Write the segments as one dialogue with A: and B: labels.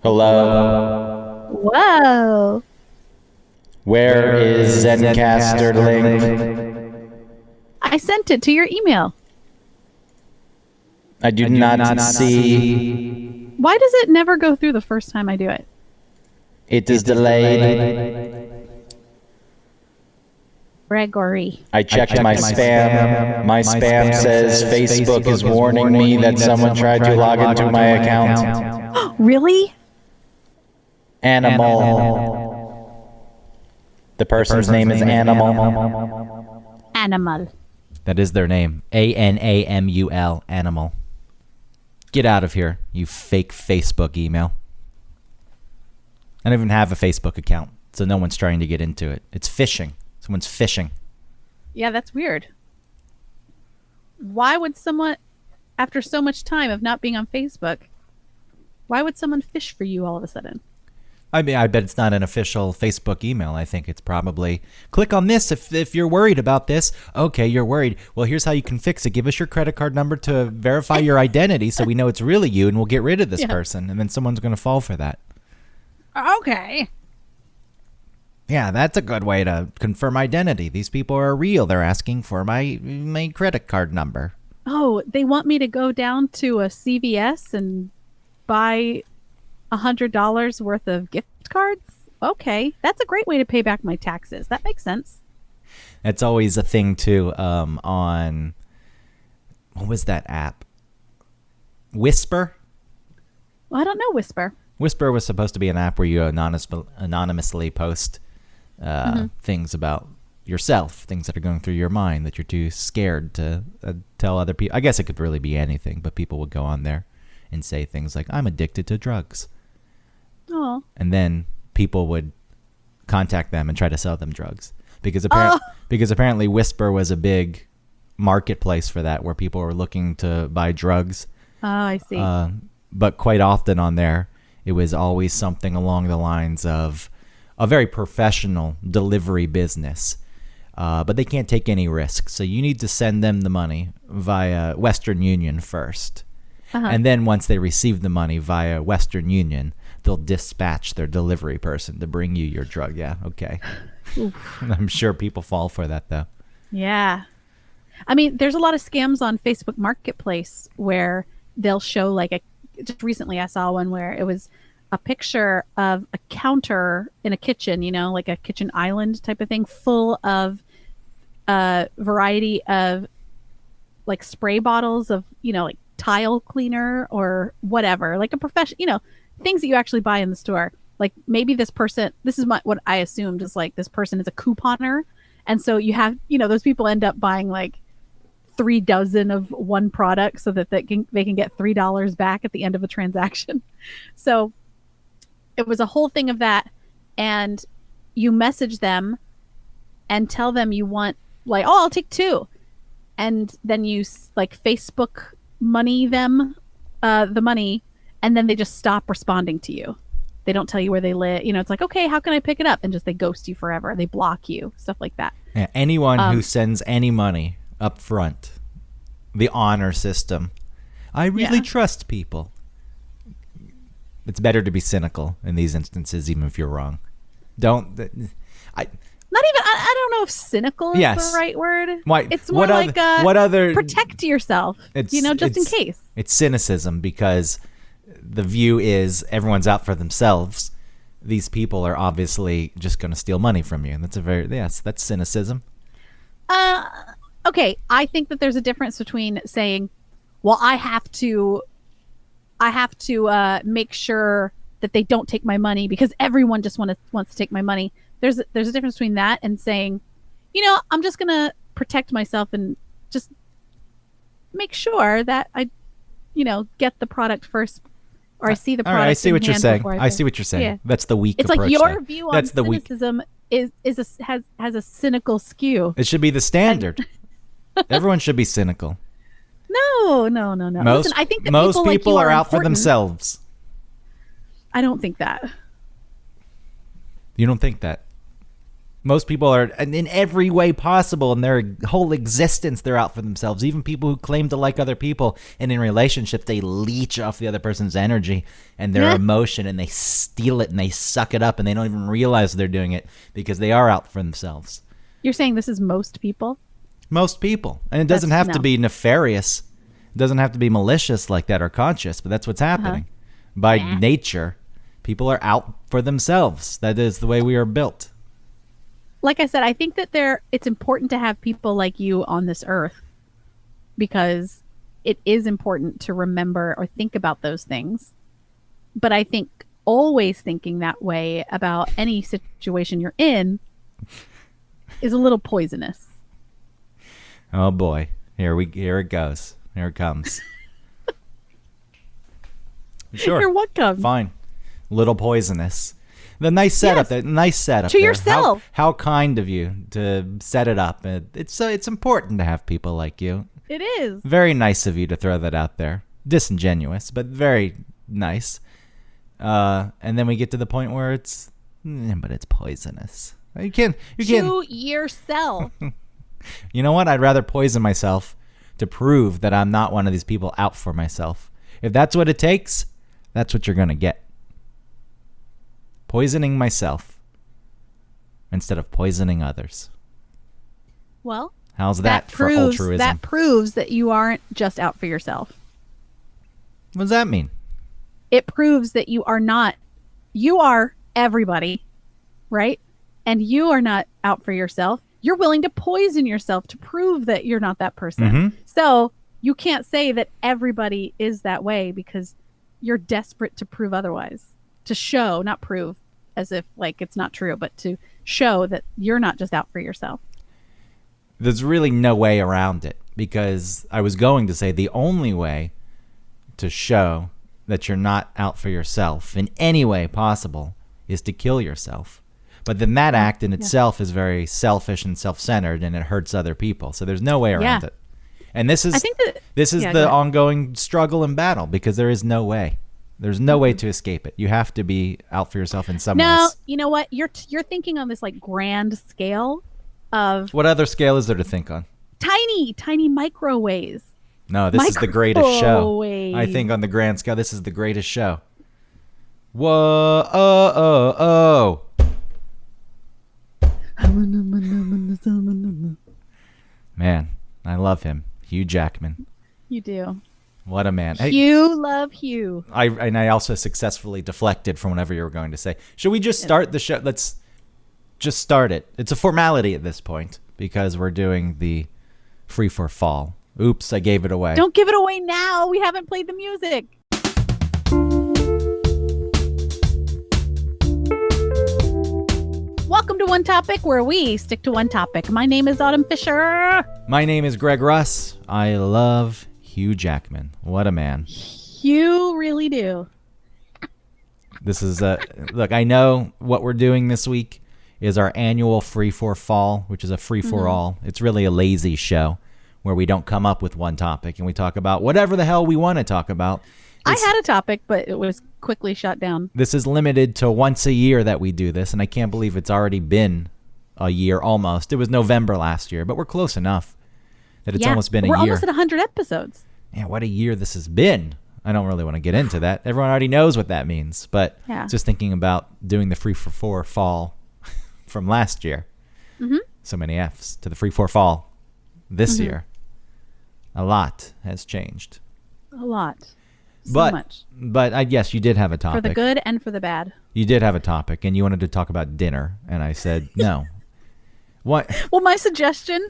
A: Hello?
B: Whoa.
A: Where is Zencaster link?
B: I sent it to your email.
A: I do not see.
B: Why does it never go through the first time I do it?
A: It is delayed.
B: Gregory.
A: I checked my spam. My spam says Facebook is warning me that someone tried to log into my account.
B: Really?
A: Animal. The person's name is Animal.
B: Animal.
C: That is their name. ANAMUL. Animal. Get out of here, you fake Facebook email. I don't even have a Facebook account, so no one's trying to get into it. It's phishing. Someone's phishing.
B: Yeah, that's weird. Why would someone, after so much time of not being on Facebook, why would someone fish for you all of a sudden?
C: I mean, I bet it's not an official Facebook email. I think it's probably, click on this if you're worried about this. Okay, you're worried. Well, here's how you can fix it. Give us your credit card number to verify your identity so we know it's really you, and we'll get rid of this person. And then someone's going to fall for that.
B: Okay.
C: Yeah, that's a good way to confirm identity. These people are real. They're asking for my credit card number.
B: Oh, they want me to go down to a CVS and buy $100 worth of gift cards? Okay, that's a great way to pay back my taxes. That makes sense.
C: That's always a thing too. On what was that app? Whisper.
B: Well, I don't know Whisper.
C: Whisper was supposed to be an app where you anonymously post things about yourself, things that are going through your mind that you're too scared to tell other people. I guess it could really be anything, but people would go on there and say things like, "I'm addicted to drugs."
B: Oh.
C: And then people would contact them and try to sell them drugs because apparently Whisper was a big marketplace for that, where people were looking to buy drugs.
B: Oh, I see.
C: But quite often on there, it was always something along the lines of a very professional delivery business. But they can't take any risks. So you need to send them the money via Western Union first. And then once they receive the money via Western Union, they'll dispatch their delivery person to bring you your drug. Yeah, okay. I'm sure people fall for that, though.
B: Yeah. I mean, there's a lot of scams on Facebook Marketplace where they'll show just recently I saw one where it was a picture of a counter in a kitchen, like a kitchen island type of thing, full of a variety of like spray bottles of, like tile cleaner or whatever, like a professional, things that you actually buy in the store. Like maybe this person, this is what I assumed is like this person is a couponer. And so you have, those people end up buying like 3 dozen of one product so that they can get $3 back at the end of a transaction. So it was a whole thing of that. And you message them and tell them you want like, oh, I'll take 2. And then you like Facebook money them the money, and then they just stop responding to you. They don't tell you where they live. It's like, okay, how can I pick it up? And just they ghost you forever. They block you, stuff like that.
C: Yeah, anyone who sends any money up front, the honor system. I really trust people. It's better to be cynical in these instances, even if you're wrong.
B: Not even, I don't know if cynical is the right word.
C: Why?
B: It's more
C: what other
B: protect yourself, just in case.
C: It's cynicism because the view is everyone's out for themselves. These people are obviously just going to steal money from you. And that's cynicism.
B: Okay. I think that there's a difference between saying, well, I have to make sure that they don't take my money because everyone just wants to take my money. There's a difference between that and saying, I'm just going to protect myself and just make sure that I, get the product first, or I see the product.
C: All right, I see what you're saying.
B: I
C: see what you're saying.
B: Yeah.
C: That's the weak
B: approach. It's like your view on cynicism has a cynical skew.
C: It should be the standard. Everyone should be cynical.
B: No. Listen, I think that
C: most people
B: like
C: are out
B: important.
C: for themselves.
B: I don't think that.
C: You don't think that? Most people are, in every way possible, in their whole existence, they're out for themselves. Even people who claim to like other people, and in relationships, they leech off the other person's energy and their emotion, and they steal it and they suck it up, and they don't even realize they're doing it because they are out for themselves.
B: You're saying this is most people?
C: Most people. And it doesn't have to
B: no.
C: be nefarious. It doesn't have to be malicious like that or conscious, but that's what's happening. By nature, people are out for themselves. That is the way we are built.
B: Like I said, I think that it's important to have people like you on this earth because it is important to remember or think about those things. But I think always thinking that way about any situation you're in is a little poisonous.
C: Oh boy. Here it goes. Here it comes. Sure.
B: Here what comes?
C: Fine. Little poisonous. The nice setup.
B: Yes.
C: The nice setup
B: To
C: there.
B: yourself.
C: How kind of you to set it up. It's important to have people like you.
B: It is.
C: Very nice of you to throw that out there. Disingenuous, but very nice. And then we get to the point where it's poisonous. You can't.
B: To yourself.
C: You know what? I'd rather poison myself to prove that I'm not one of these people out for myself. If that's what it takes, that's what you're going to get. Poisoning myself instead of poisoning others.
B: Well,
C: how's that for altruism?
B: That proves that you aren't just out for yourself.
C: What does that mean?
B: It proves that you are everybody, right? And you are not out for yourself. You're willing to poison yourself to prove that you're not that person.
C: Mm-hmm.
B: So you can't say that everybody is that way because you're desperate to prove otherwise. To show, not prove, as if like it's not true, but to show that you're not just out for yourself.
C: There's really no way around it, because I was going to say the only way to show that you're not out for yourself in any way possible is to kill yourself. But then that act in itself is very selfish and self-centered, and it hurts other people. So there's no way around it. And this is the ongoing struggle and battle, because there is no way. There's no way to escape it. You have to be out for yourself in some ways.
B: No, you know what? You're thinking on this like grand scale of
C: what other scale is there to think on?
B: Tiny micro ways.
C: No, this is the greatest show. I think on the grand scale, this is the greatest show. Whoa, oh. Man, I love him. Hugh Jackman.
B: You do.
C: What a man.
B: Hugh, love Hugh.
C: I also successfully deflected from whatever you were going to say. Should we just start the show? Let's just start it. It's a formality at this point because we're doing the free for fall. Oops, I gave it away.
B: Don't give it away now. We haven't played the music. Welcome to One Topic, where we stick to one topic. My name is Autumn Fisher.
C: My name is Greg Russ. I love Hugh Jackman. What a man.
B: You really do.
C: This is look, I know what we're doing this week is our annual free for fall, which is a free for all. It's really a lazy show where we don't come up with one topic and we talk about whatever the hell we want to talk about.
B: I had a topic, but it was quickly shut down.
C: This is limited to once a year that we do this, and I can't believe it's already been a year almost. It was November last year, but we're close enough that it's almost been a year.
B: We're almost at 100 episodes.
C: Yeah, what a year this has been. I don't really want to get into that. Everyone already knows what that means, but just thinking about doing the free for four fall from last year. Mm-hmm. So many F's to the free for fall this year. A lot has changed.
B: A lot. So much.
C: But I guess you did have a topic.
B: For the good and for the bad.
C: You did have a topic, and you wanted to talk about dinner, and I said no. What?
B: Well, my suggestion,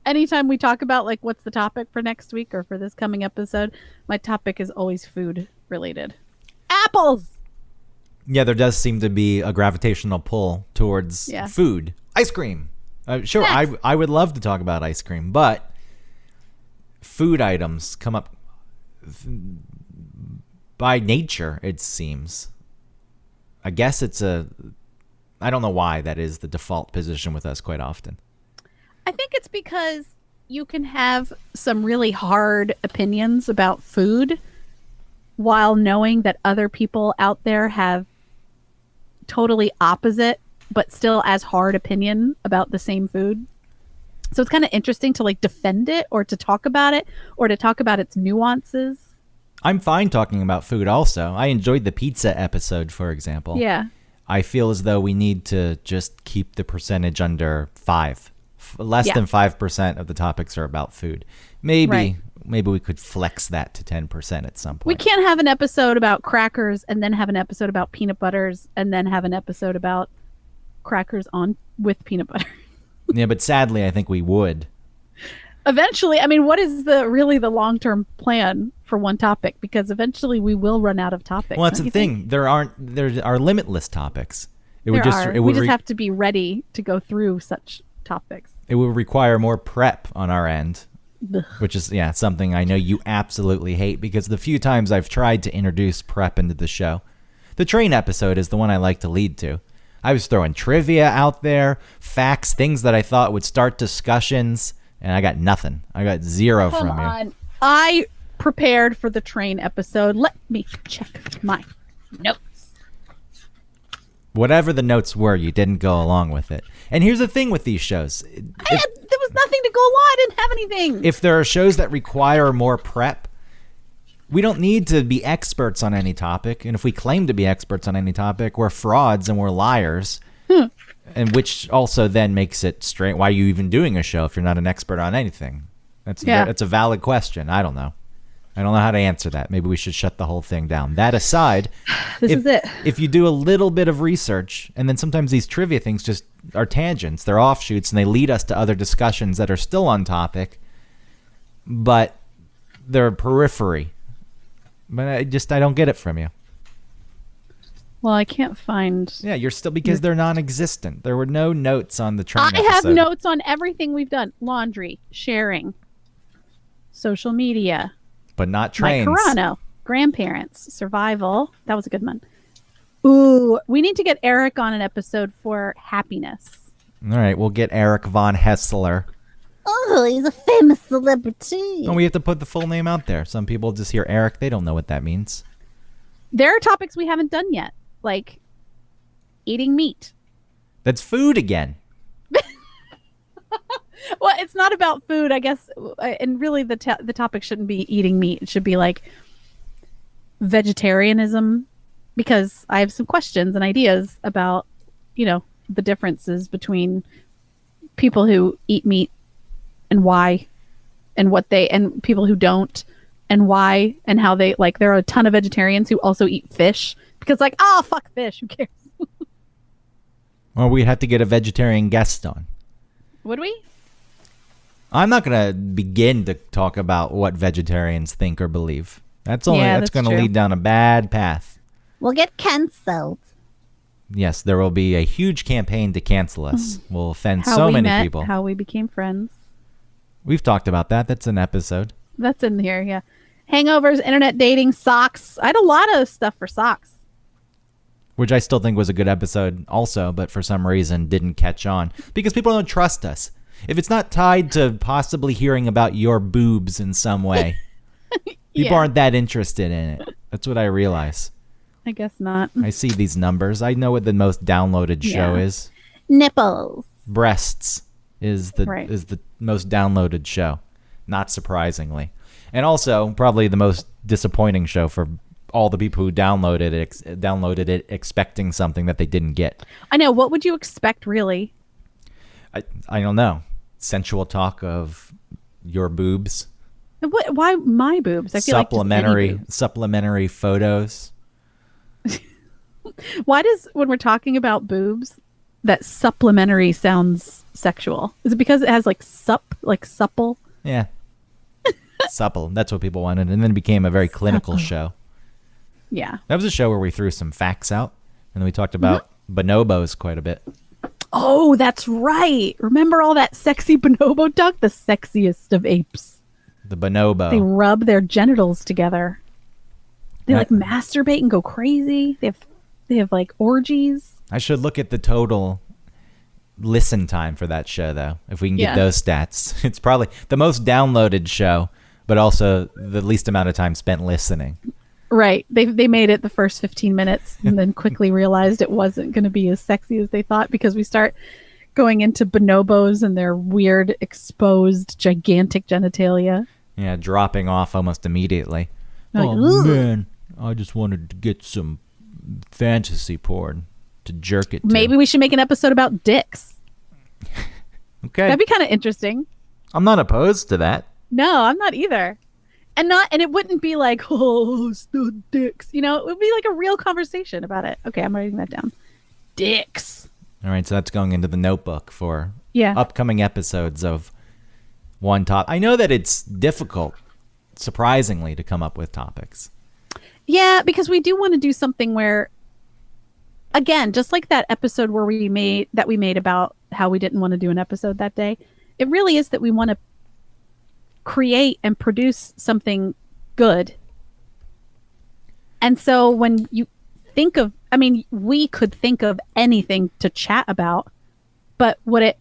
B: anytime we talk about like what's the topic for next week or for this coming episode, my topic is always food related. Apples.
C: Yeah, there does seem to be a gravitational pull towards food. Ice cream. Sure, I would love to talk about ice cream, but food items come up by nature, it seems. I guess I don't know why that is the default position with us quite often.
B: I think it's because you can have some really hard opinions about food while knowing that other people out there have totally opposite but still as hard opinion about the same food. So it's kind of interesting to like defend it or to talk about it or to talk about its nuances.
C: I'm fine talking about food also. I enjoyed the pizza episode, for example.
B: Yeah.
C: I feel as though we need to just keep the percentage under 5. Less
B: Yeah.
C: than 5% of the topics are about food. Maybe
B: Right.
C: maybe we could flex that to 10% at some point.
B: We can't have an episode about crackers and then have an episode about peanut butters and then have an episode about crackers on with peanut butter.
C: Yeah, but sadly, I think we would.
B: Eventually, I mean, what is the really the long-term plan for one topic? Because eventually we will run out of topics.
C: Well, that's
B: don't
C: the
B: you think?
C: thing. There are limitless topics. It
B: There
C: would just
B: are.
C: it
B: We
C: would
B: just
C: re-
B: have to be ready to go through such topics.
C: it would require more prep on our end,
B: Ugh.
C: which is something I know you absolutely hate because the few times I've tried to introduce prep into the show, the train episode is the one I like to lead to. I was throwing trivia out there, facts, things that I thought would start discussions, and I got nothing. I got zero
B: Come
C: from you.
B: on. I prepared for the train episode. Let me check my notes.
C: Whatever the notes were, you didn't go along with it. And here's the thing with these shows.
B: There was nothing to go along. I didn't have anything.
C: If there are shows that require more prep, we don't need to be experts on any topic. And if we claim to be experts on any topic, we're frauds and we're liars. And which also then makes it strange. Why are you even doing a show if you're not an expert on anything? That's a valid question. I don't know. I don't know how to answer that. Maybe we should shut the whole thing down. That aside,
B: This is it.
C: if you do a little bit of research, and then sometimes these trivia things just are tangents, they're offshoots, and they lead us to other discussions that are still on topic, but they're periphery. But I don't get it from you.
B: Well, I can't find.
C: Yeah, you're still, because they're non-existent. There were no notes on the train
B: I have
C: episode.
B: notes on everything we've done: laundry, sharing, social media,
C: But not trains.
B: Mike Carano, grandparents, survival. That was a good one. Ooh, we need to get Eric on an episode for happiness.
C: All right, we'll get Eric Von Hessler.
B: Oh, he's a famous celebrity.
C: And we have to put the full name out there. Some people just hear Eric. They don't know what that means.
B: There are topics we haven't done yet, like eating meat.
C: That's food again.
B: Well, it's not about food, I guess, and really the topic shouldn't be eating meat. It should be like vegetarianism, because I have some questions and ideas about, the differences between people who eat meat and why, and what they, and people who don't, and why, and how they, like, there are a ton of vegetarians who also eat fish because, like, fuck fish, who cares?
C: Or we'd have to get a vegetarian guest on.
B: Would we?
C: I'm not going to begin to talk about what vegetarians think or believe. That's
B: That's
C: going to
B: true.
C: lead down a bad path.
B: We'll get canceled.
C: Yes, there will be a huge campaign to cancel us. We'll offend
B: How
C: so
B: we
C: many
B: met,
C: people.
B: how we became friends.
C: We've talked about that. That's an episode.
B: That's in here, yeah. Hangovers, internet dating, socks. I had a lot of stuff for socks.
C: Which I still think was a good episode also, but for some reason didn't catch on. Because people don't trust us. If it's not tied to possibly hearing about your boobs in some way, people
B: Yeah.
C: aren't that interested in it. That's what I realize.
B: I guess not.
C: I see these numbers. I know what the most downloaded show
B: Yeah.
C: is.
B: Nipples.
C: Breasts is the
B: Right.
C: most downloaded show, not surprisingly. And also probably the most disappointing show for all the people who downloaded it expecting something that they didn't get.
B: I know. What would you expect, really?
C: I don't know. Sensual talk of your boobs,
B: Why my boobs? I feel like just any
C: supplementary photos.
B: boobs. Why does, when we're talking about boobs, that supplementary sounds sexual? Is it because it has like supple?
C: Yeah. Supple. That's what people wanted. And then it became a very clinical show.
B: Yeah.
C: That was a show where we threw some facts out. And then we talked about bonobos quite a bit.
B: Oh, that's right. Remember all that sexy bonobo talk? The sexiest of apes.
C: The bonobo.
B: They rub their genitals together. They like masturbate and go crazy. They have like orgies.
C: I should look at the total listen time for that show, though, if we can get
B: Yeah.
C: those stats. It's probably the most downloaded show, but also the least amount of time spent listening.
B: Right. They made it the first 15 minutes and then quickly realized it wasn't going to be as sexy as they thought because we start going into bonobos and their weird, exposed, gigantic genitalia.
C: Yeah, dropping off almost immediately.
B: Like,
C: oh,
B: "Ugh."
C: man. I just wanted to get some fantasy porn to jerk it to.
B: Maybe we should make an episode about dicks.
C: Okay.
B: That'd be kind of interesting.
C: I'm not opposed to that.
B: No, I'm not either. And it wouldn't be like, oh, still dicks. You know, it would be like a real conversation about it. Okay, I'm writing that down. Dicks.
C: All right, so that's going into the notebook for
B: Yeah.
C: upcoming episodes of One Top. I know that it's difficult, surprisingly, to come up with topics.
B: Yeah, because we do want to do something where, again, just like that episode where we made about how we didn't want to do an episode that day, it really is that we want to create and produce something good. And so when you think of, I mean, we could think of anything to chat about, but would it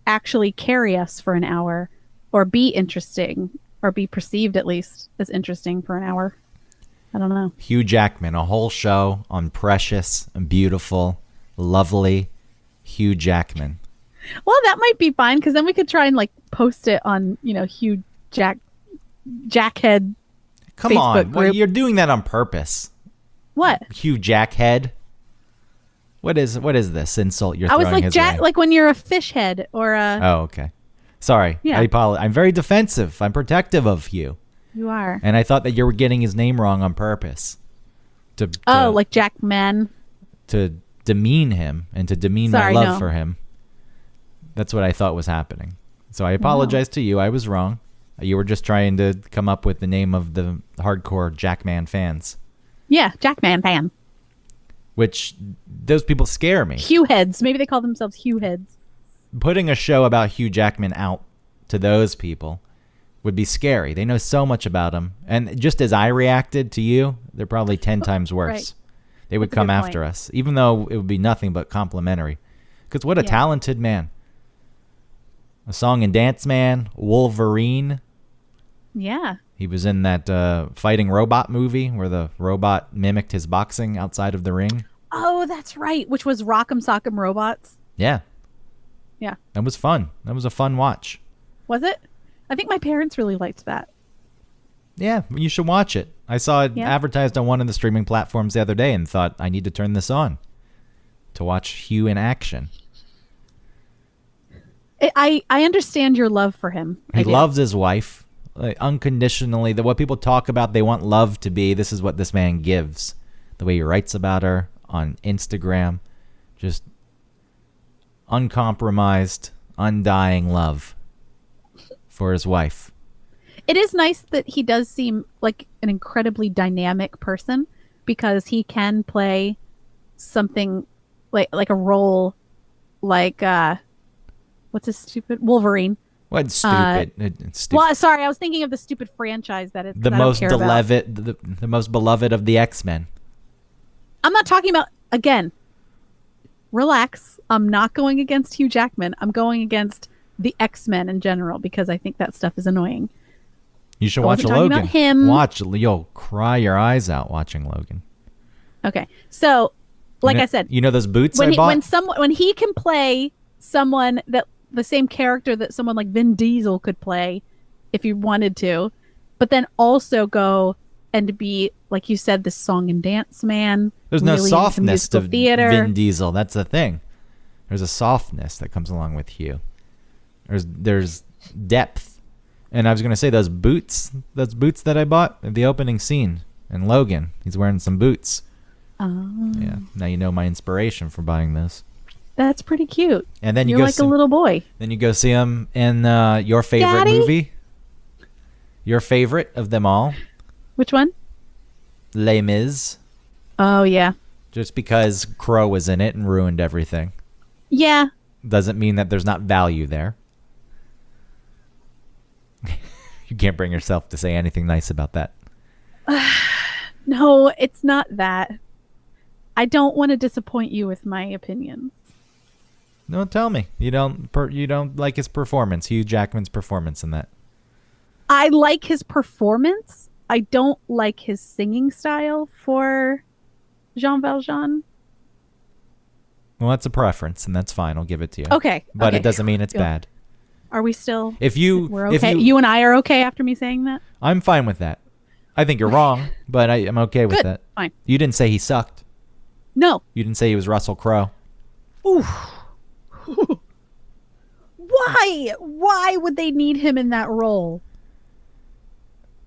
B: actually carry us for an hour or be interesting or be perceived at least as interesting for an hour? I don't know.
C: Hugh Jackman, a whole show on precious and beautiful, lovely Hugh Jackman.
B: Well, that might be fine because then we could try and like post it on, Hugh Jackhead.
C: Come
B: Facebook
C: on, well,
B: group.
C: you're doing that on purpose.
B: What?
C: Hugh Jackhead. What is this insult you're
B: I
C: throwing
B: was like
C: his
B: Jack,
C: way?
B: like when you're a fish head or a.
C: Oh, okay. Sorry.
B: Yeah.
C: I apologize. I'm very defensive. I'm protective of Hugh.
B: You are.
C: And I thought that you were getting his name wrong on purpose.
B: Like Jackman.
C: To demean him and to demean
B: Sorry,
C: my love
B: no.
C: for him. That's what I thought was happening. So I apologize to you. I was wrong. You were just trying to come up with the name of the hardcore Jackman fans,
B: Yeah, Jackman fan.
C: which those people scare me.
B: Hugh heads. Maybe they call themselves Hugh heads.
C: Putting a show about Hugh Jackman out to those people would be scary. They know so much about him. And just as I reacted to you, they're probably 10 times worse.
B: right.
C: They would
B: That's a
C: come
B: good
C: after
B: point.
C: us, even though it would be nothing but complimentary. Because what a
B: Yeah.
C: talented man. A song and dance man, Wolverine.
B: Yeah.
C: He was in that fighting robot movie where the robot mimicked his boxing outside of the ring.
B: Oh, that's right. Which was Rock'em Sock'em Robots.
C: Yeah,
B: Yeah.
C: that was fun. That was a fun watch.
B: Was it? I think my parents really liked that.
C: Yeah, you should watch it. I saw it
B: Yeah.
C: advertised on one of the streaming platforms the other day and thought, I need to turn this on to watch Hugh in action.
B: I understand your love for him. I
C: He
B: do.
C: loves his wife unconditionally. What people talk about, they want love to be. This is what this man gives. The way he writes about her on Instagram, just uncompromised, undying love for his wife.
B: It is nice that he does seem like an incredibly dynamic person because he can play something like a role like what's his stupid Wolverine.
C: What's stupid? It's stupid.
B: Well, sorry, I was thinking of the stupid franchise that is
C: The most beloved, the most beloved of the X-Men.
B: I'm not talking about, again, relax. I'm not going against Hugh Jackman. I'm going against the X-Men in general because I think that stuff is annoying.
C: You should
B: I
C: watch
B: wasn't talking
C: Logan.
B: about him.
C: Watch, you'll cry your eyes out watching Logan.
B: Okay. So, like
C: You know-
B: I said,
C: you know those boots I
B: when
C: bought?
B: when he can play someone that the same character that someone like Vin Diesel could play if he wanted to, but then also go and be, like you said, this song and dance man.
C: There's no
B: really into
C: softness
B: musical
C: to
B: theater.
C: Vin Diesel. That's the thing. There's a softness that comes along with Hugh. There's depth. And I was gonna say those boots that I bought at the opening scene in Logan. He's wearing some boots.
B: Oh,
C: Yeah. Now you know my inspiration for buying those.
B: that's pretty cute.
C: And then you
B: You're
C: go
B: like
C: see,
B: a little boy.
C: then you go see him in your favorite
B: Daddy?
C: movie. Your favorite of them all,
B: Which one?
C: Les Mis.
B: Oh yeah,
C: Just because Crow was in it and ruined everything
B: yeah.
C: doesn't mean that there's not value there. You can't bring yourself to say anything nice about that.
B: No, it's not that. I don't want to disappoint you with my opinions.
C: No, tell me. You don't like his performance, Hugh Jackman's performance in that.
B: I like his performance. I don't like his singing style for Jean Valjean.
C: Well, that's a preference, and that's fine. I'll give it to you.
B: Okay.
C: But
B: okay.
C: it doesn't mean it's
B: Good.
C: bad.
B: Are we still?
C: If you,
B: We're
C: if
B: okay. You and I are okay after me saying that.
C: I'm fine with that. I think you're wrong, but I'm okay with
B: Good.
C: that.
B: Fine.
C: You didn't say he sucked.
B: No.
C: You didn't say he was Russell Crowe.
B: Why? Why would they need him in that role?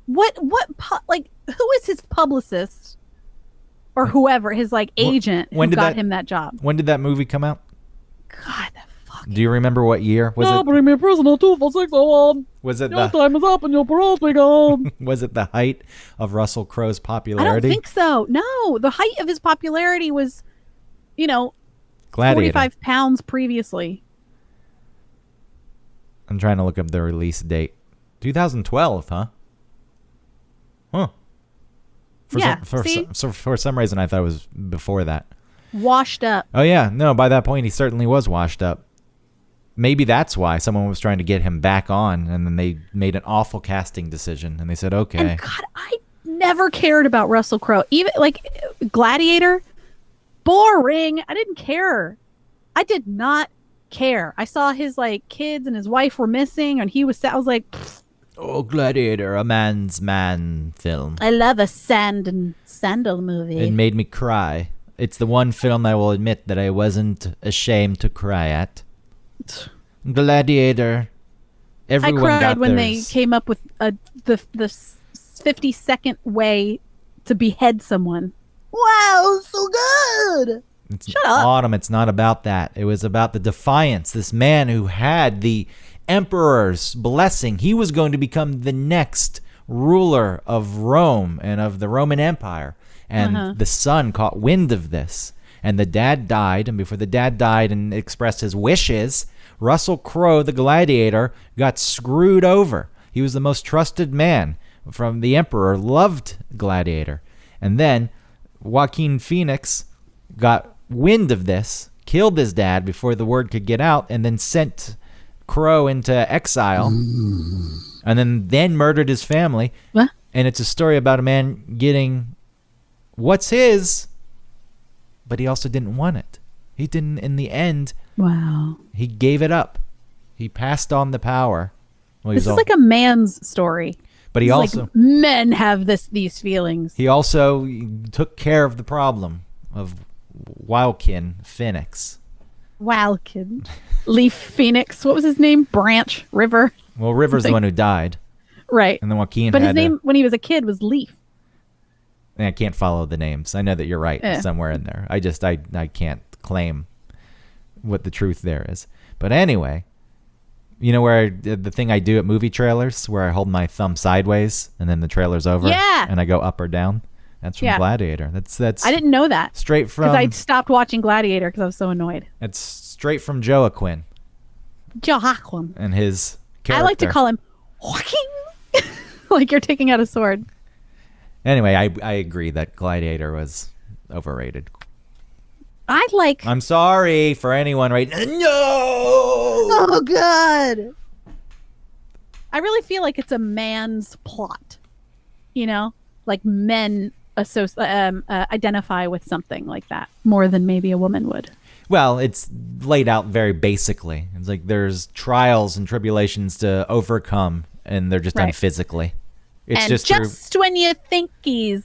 B: Like, who is his publicist or whoever, his like agent
C: when
B: who
C: did
B: got
C: that-
B: him that job?
C: When did that movie come out?
B: God, that fucking.
C: Do you remember what year? Was it?
B: Put me in prison on 24601.
C: Was it
B: Your
C: the?
B: time is up and your parole's begun.
C: Was it the height of Russell Crowe's
B: I
C: popularity?
B: don't think so. No, the height of his popularity was,
C: Gladiator.
B: 45 pounds previously.
C: I'm trying to look up the release date. 2012, huh? Huh.
B: Yeah, see?
C: For some reason, I thought it was before that.
B: Washed up.
C: Oh, yeah. No, by that point, he certainly was washed up. Maybe that's why someone was trying to get him back on, and then they made an awful casting decision, and they said, okay.
B: And God, I never cared about Russell Crowe. Even like Gladiator, boring. I didn't care. I did not care. I saw his like kids and his wife were missing, and he was. I was like, pfft,
C: Oh, Gladiator, a man's man film.
B: I love a sand and sandal movie.
C: It made me cry. It's the one film I will admit that I wasn't ashamed to cry at. Gladiator.
B: I
C: Everyone
B: cried
C: got
B: when they
C: theirs.
B: came up with the 50-second way to behead someone. Wow, so good. Shut up.
C: Autumn, it's not about that. It was about the defiance. This man who had the emperor's blessing. He was going to become the next ruler of Rome and of the Roman Empire. And the son caught wind of this. And the dad died. And before the dad died and expressed his wishes, Russell Crowe, the gladiator, got screwed over. He was the most trusted man from the emperor, loved Gladiator. And then Joaquin Phoenix got wind of this, killed his dad before the word could get out, and then sent Crowe into exile, and then murdered his family.
B: What?
C: And it's a story about a man getting what's his, but he also didn't want it. He didn't, in the end,
B: Wow.
C: he gave it up. He passed on the power. Well,
B: This is like a man's story.
C: but he
B: It's
C: also
B: like men have these feelings.
C: he also took care of the problem of Joaquin Phoenix.
B: Wow, kid. Leaf Phoenix. What was his name? Branch River.
C: Well, River's the one who died,
B: Right.
C: and then Joaquin
B: But
C: had
B: his name when he was a kid was Leaf.
C: I can't follow the names. I know that you're right somewhere in there. I can't claim what the truth there is. But anyway, you know where the thing I do at movie trailers where I hold my thumb sideways and then the trailer's over
B: Yeah.
C: and I go up or down? That's from
B: Yeah.
C: Gladiator. That's
B: I didn't know that
C: straight from
B: because I stopped watching Gladiator because I was so annoyed.
C: it's straight from Joaquin
B: Joaquin.
C: and his character.
B: I like to call him Joaquin. Like you're taking out a sword.
C: Anyway, I agree that Gladiator was overrated.
B: I like.
C: I'm sorry for anyone right now. No!
B: Oh God. I really feel like it's a man's plot. You know, like men identify with something like that more than maybe a woman would.
C: Well, it's laid out very basically. It's like there's trials and tribulations to overcome, and they're just done
B: Right.
C: physically. It's
B: And
C: just through,
B: when you think he's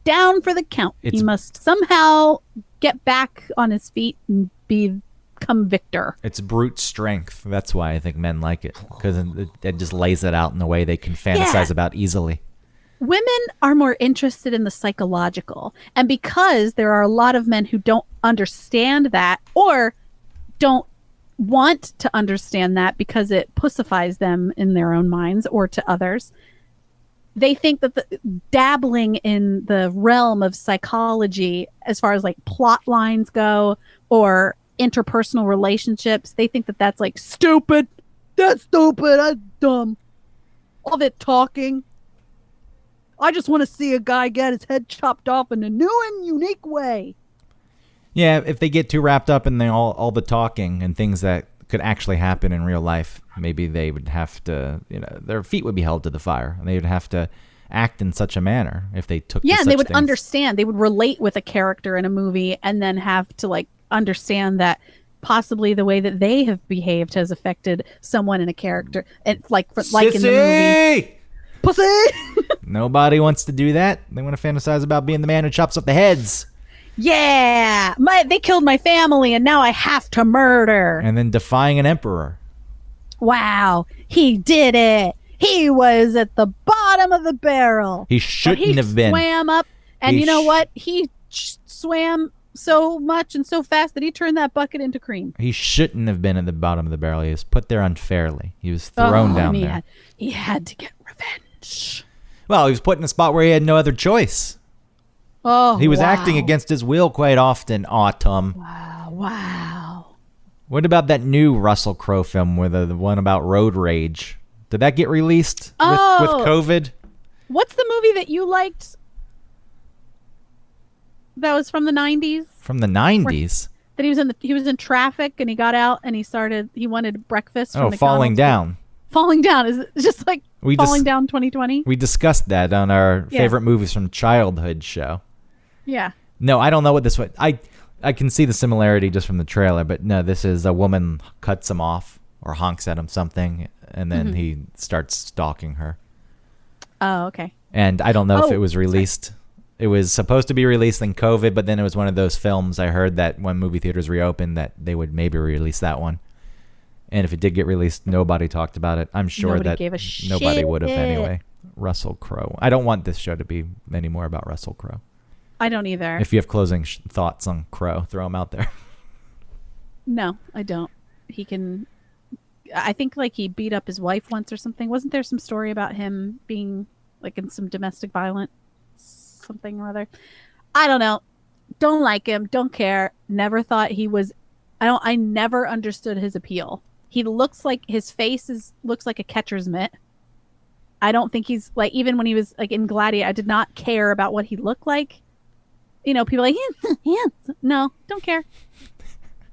B: down for the count, he
C: It's-
B: must somehow get back on his feet and become victor.
C: it's brute strength. That's why I think men like it, because it just lays it out in a way they can fantasize about easily.
B: Women are more interested in the psychological. And because there are a lot of men who don't understand that or don't want to understand that because it pussifies them in their own minds or to others, they think that the dabbling in the realm of psychology, as far as like plot lines go or interpersonal relationships, they think that that's like stupid. That's stupid. That's dumb. All that talking. I just want to see a guy get his head chopped off in a new and unique way.
C: Yeah, if they get too wrapped up in all the talking and things that could actually happen in real life, maybe they would have to, their feet would be held to the fire. And they would have to act in such a manner if they took to
B: Yeah, and
C: such
B: they would
C: things.
B: understand. They would relate with a character in a movie and then have to like understand that possibly the way that they have behaved has affected someone in a character. And like in the movie. Pussy!
C: Nobody wants to do that. They want to fantasize about being the man who chops off the heads
B: Yeah! They killed my family and now I have to murder.
C: and then defying an emperor.
B: Wow, he did it. He was at the bottom of the barrel.
C: He
B: But
C: shouldn't have been.
B: swam up, and
C: He
B: you know
C: sh-
B: what? He swam so much and so fast that he turned that bucket into cream.
C: He shouldn't have been at the bottom of the barrel. He was put there unfairly. He was thrown down
B: and
C: there.
B: he had to get revenge.
C: Well, he was put in a spot where he had no other choice.
B: Oh,
C: He was
B: wow.
C: acting against his will quite often, Autumn.
B: Wow.
C: What about that new Russell Crowe film with the one about road rage? Did that get released with
B: Oh.
C: COVID?
B: What's the movie that you liked? That was from the 90s.
C: From the 90s?
B: That he was in traffic and he got out and he wanted breakfast from
C: Oh,
B: McDonald's.
C: Falling Down.
B: Falling Down is it just like
C: We
B: Falling
C: dis-
B: Down 2020.
C: We discussed that on our
B: Yeah.
C: favorite movies from childhood show.
B: Yeah.
C: No, I don't know what this was. I can see the similarity just from the trailer, but no, this is a woman cuts him off or honks at him something, and then
B: Mm-hmm.
C: he starts stalking her.
B: Oh, okay.
C: And I don't know if
B: Oh,
C: it was released. It was supposed to be released in COVID, but then it was one of those films I heard that when movie theaters reopened that they would maybe release that one. And if it did get released, nobody talked about it. I'm sure
B: Nobody
C: that
B: gave a
C: nobody
B: shit.
C: would have anyway. Russell Crowe. I don't want this show to be any more about Russell Crowe.
B: I don't either.
C: If you have closing thoughts on Crowe, throw them out there.
B: No, I don't. He can. I think like he beat up his wife once or something. Wasn't there some story about him being like in some domestic violence, something or other? I don't know. Don't like him. Don't care. Never thought he was. I never understood his appeal. He looks like his face looks like a catcher's mitt. I don't think he's like, even when he was like in Gladiator, I did not care about what he looked like. You know, people are like, no, don't care.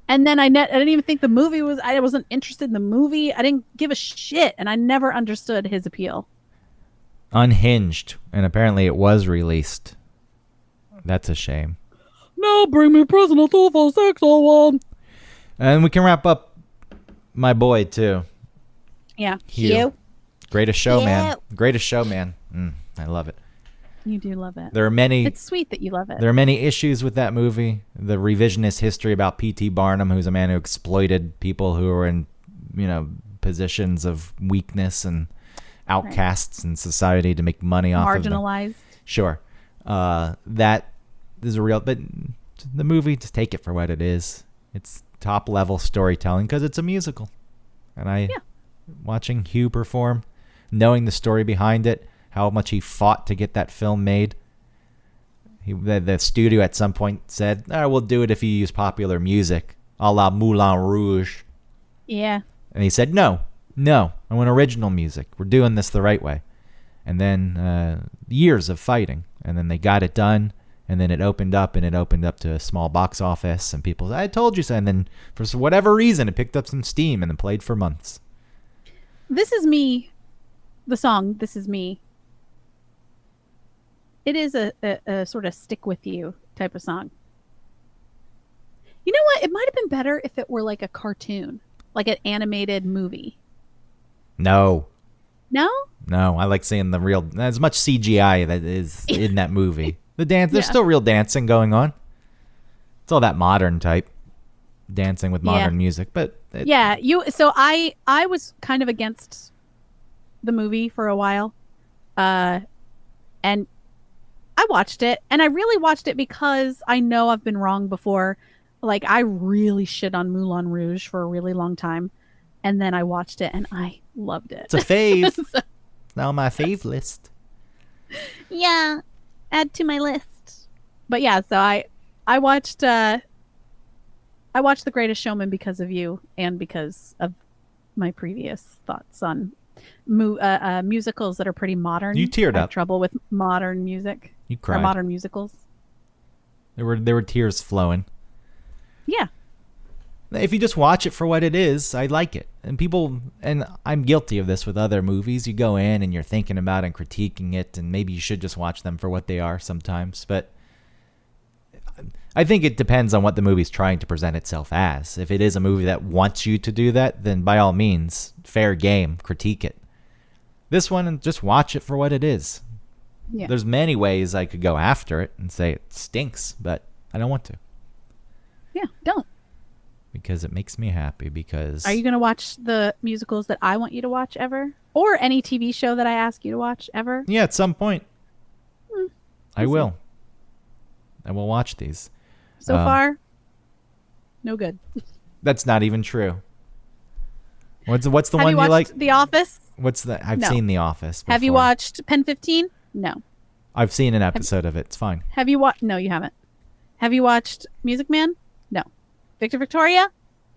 B: And then I didn't even think the movie was, I wasn't interested in the movie. I didn't give a shit. And I never understood his appeal.
C: Unhinged, and apparently it was released. That's a shame.
B: Now bring me Prisoner 24601.
C: And we can wrap up my boy too.
B: Yeah.
C: Hugh. Greatest showman.
B: Hugh.
C: Greatest showman. I love it.
B: You do love it.
C: There are many.
B: It's sweet that you love it.
C: There are many issues with that movie. The revisionist history about P.T. Barnum, who's a man who exploited people who were in, positions of weakness and outcasts in society to make money off of them.
B: Marginalized.
C: Sure. That is a real, but the movie, just take it for what it is. It's top level storytelling because it's a musical. And watching Hugh perform, knowing the story behind it, how much he fought to get that film made. The studio at some point said, we'll do it if you use popular music, a la Moulin Rouge.
B: Yeah.
C: And he said, no, I want original music. We're doing this the right way. And then years of fighting. And then they got it done. And then it opened up to a small box office. And people said, I told you so. And then for whatever reason, it picked up some steam and then played for months.
B: This Is Me, the song, This Is Me. It is a sort of stick with you type of song. You know what? It might have been better if it were like a cartoon, like an animated movie.
C: No,
B: No?
C: I like seeing the real, as much CGI that is in that movie. The dance, there's still real dancing going on. It's all that modern type dancing with modern music, but
B: So I was kind of against the movie for a while, and I watched it, and I really watched it because I know I've been wrong before. Like, I really shit on Moulin Rouge for a really long time, and then I watched it and I loved it.
C: it's a fave. It's now on my fave list.
B: Yeah, add to my list. But yeah, so I watched The Greatest Showman because of you and because of my previous thoughts on musicals that are pretty modern.
C: You teared
B: I have
C: up.
B: trouble with modern music.
C: You
B: Or
C: cried.
B: modern musicals.
C: There were tears flowing.
B: Yeah.
C: If you just watch it for what it is, I like it. And I'm guilty of this with other movies. You go in and you're thinking about and critiquing it, and maybe you should just watch them for what they are sometimes. But I think it depends on what the movie's trying to present itself as. If it is a movie that wants you to do that, then by all means, fair game, critique it. This one, just watch it for what it is.
B: Yeah.
C: There's many ways I could go after it and say it stinks, but I don't want to.
B: Yeah, don't.
C: Because it makes me happy. Because
B: Are you going to watch the musicals that I want you to watch ever? Or any TV show that I ask you to watch ever?
C: yeah, at some point I
B: we'll see.
C: will. I will watch these.
B: So far, no good.
C: That's not even true. What's the
B: Have
C: one
B: you
C: you
B: watched
C: like?
B: The Office?
C: I've
B: No.
C: seen The Office before.
B: Have you watched Pen 15? No.
C: I've seen an episode of it. It's fine.
B: Have you watched? No, you haven't. Have you watched Music Man? No. Victor Victoria?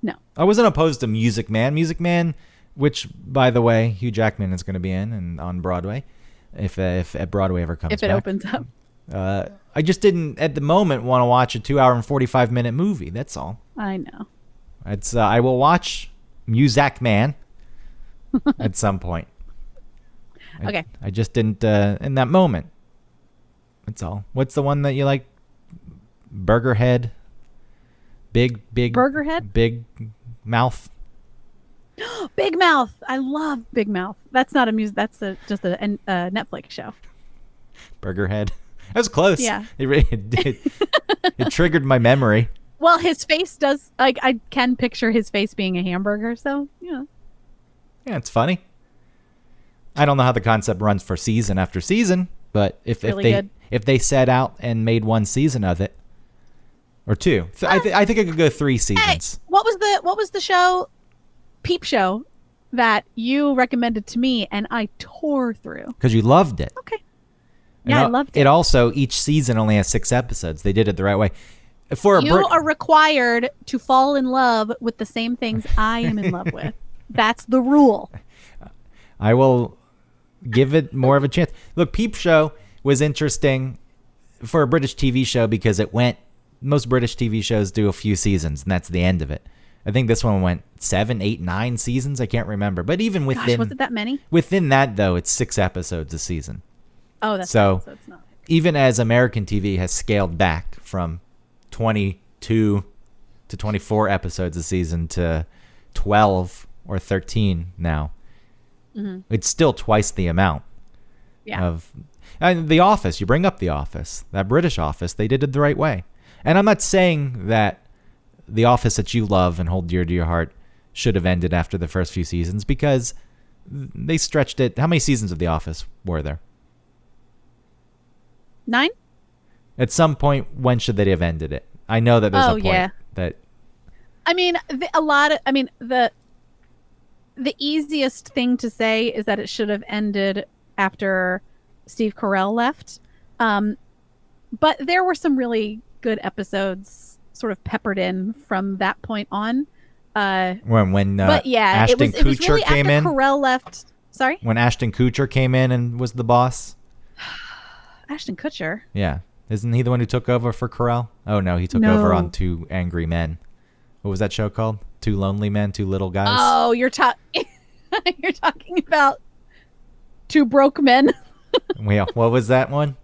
B: No.
C: I wasn't opposed to Music Man. Music Man, which, by the way, Hugh Jackman is going to be in and on Broadway, if at Broadway ever comes
B: If it
C: back.
B: opens up.
C: I just didn't, at the moment, want to watch a 2-hour and 45-minute movie. That's all.
B: I know.
C: It's I will watch Music Man at some point.
B: Okay.
C: I just didn't in that moment. That's all. What's the one that you like? Burgerhead. Big
B: Burgerhead?
C: Big Mouth.
B: Big Mouth. I love Big Mouth. That's not a music. That's just a Netflix show.
C: Burgerhead. That was close.
B: Yeah.
C: It triggered my memory.
B: Well, his face does. Like, I can picture his face being a hamburger. So yeah.
C: Yeah, it's funny. I don't know how the concept runs for season after season, but if
B: Really good.
C: if they set out and made one season of it, or two, I think it could go 3
B: Hey,
C: seasons.
B: what was the show? Peep Show that you recommended to me, and I tore through.
C: Because you loved it.
B: Okay.
C: And
B: Yeah, I loved it.
C: It also, each season only has 6 episodes. They did it the right way. For a
B: You are required to fall in love with the same things I am in love with. That's the rule.
C: I will give it more of a chance. Look, Peep Show was interesting for a British TV show because it went. Most British TV shows do a few seasons, and that's the end of it. I think this one went 7, 8, 9 seasons. I can't remember, but even
B: Gosh,
C: within
B: was it that many?
C: within that though, it's 6 episodes a season.
B: Oh, that's
C: So-
B: right, so it's not.
C: Even as American TV has scaled back from 22 to 24 episodes a season to 12 or 13 now, it's still twice the amount.
B: Yeah.
C: And The Office, you bring up The Office, that British Office, they did it the right way. And I'm not saying that The Office that you love and hold dear to your heart should have ended after the first few seasons, because they stretched it. How many seasons of The Office were there?
B: 9?
C: At some point, when should they have ended it? I know that there's a
B: Oh,
C: point
B: yeah.
C: that
B: I mean, the easiest thing to say is that it should have ended after Steve Carell left. But there were some really good episodes sort of peppered in from that point on.
C: when
B: But yeah,
C: Ashton
B: it was
C: Kutcher
B: really
C: came
B: after
C: in.
B: Carell left. Sorry?
C: When Ashton Kutcher came in and was the boss.
B: Ashton Kutcher.
C: Yeah. Isn't he the one who took over for Carell? Oh, no, he took
B: No.
C: over on Two Angry Men. What was that show called? Two Lonely Men, Two Little Guys?
B: Oh, you're you're talking about Two Broke Men.
C: Yeah, what was that one?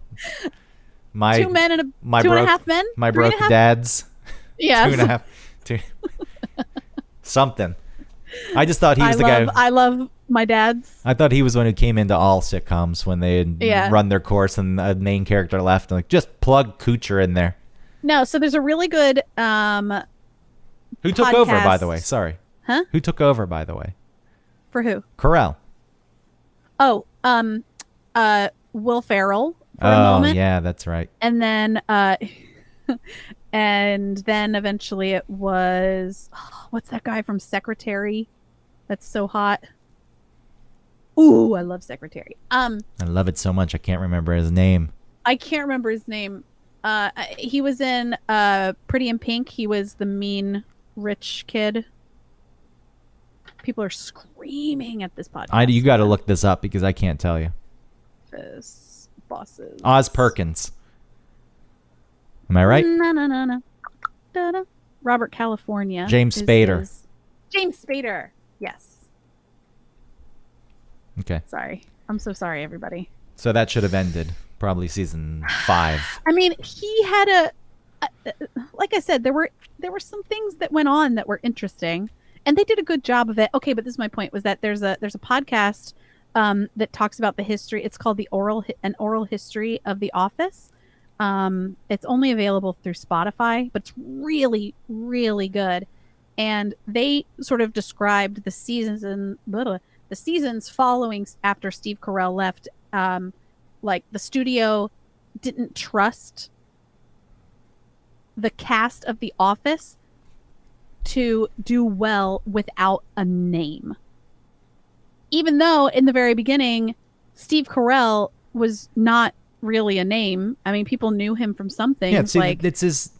B: Two men and a
C: my
B: two and a
C: broke-
B: half men.
C: My
B: Three and
C: Broke
B: a half-
C: Dads.
B: Yeah.
C: 2.5. Two. Something. I just thought he was the guy.
B: I love my dad's.
C: I thought he was the one who came into all sitcoms when they had
B: Yeah.
C: run their course and a main character left. And like, just plug Kutcher in there.
B: No, so there's a really good
C: Who took over, by
B: podcast.
C: the way? Sorry.
B: Huh?
C: Who took over, by the way?
B: for who?
C: Carell.
B: Oh, Will Ferrell for a
C: Oh,
B: moment.
C: yeah, that's right.
B: And then and then eventually it was what's that guy from Secretary that's so hot? Ooh, I love Secretary.
C: I love it so much I can't remember his name.
B: I can't remember his name. He was in Pretty in Pink. He was the mean rich kid. People are screaming at this podcast.
C: You got to look this up because I can't tell you.
B: Office bosses.
C: Oz Perkins. Am I right?
B: No. Da-da. Robert California.
C: James
B: is
C: Spader.
B: James Spader. Yes.
C: Okay.
B: Sorry. I'm so sorry, everybody.
C: So that should have ended probably season 5.
B: I mean, he had like I said, there were some things that went on that were interesting, and they did a good job of it. Okay, but this is my point: was that there's a podcast that talks about the history. It's called an oral history of The Office. It's only available through Spotify, but it's really, really good. And they sort of described the seasons the seasons following after Steve Carell left. Like the studio didn't trust the cast of The Office to do well without a name. Even though in the very beginning, Steve Carell was not really a name. I mean, people knew him from something.
C: Yeah, see,
B: like
C: it's his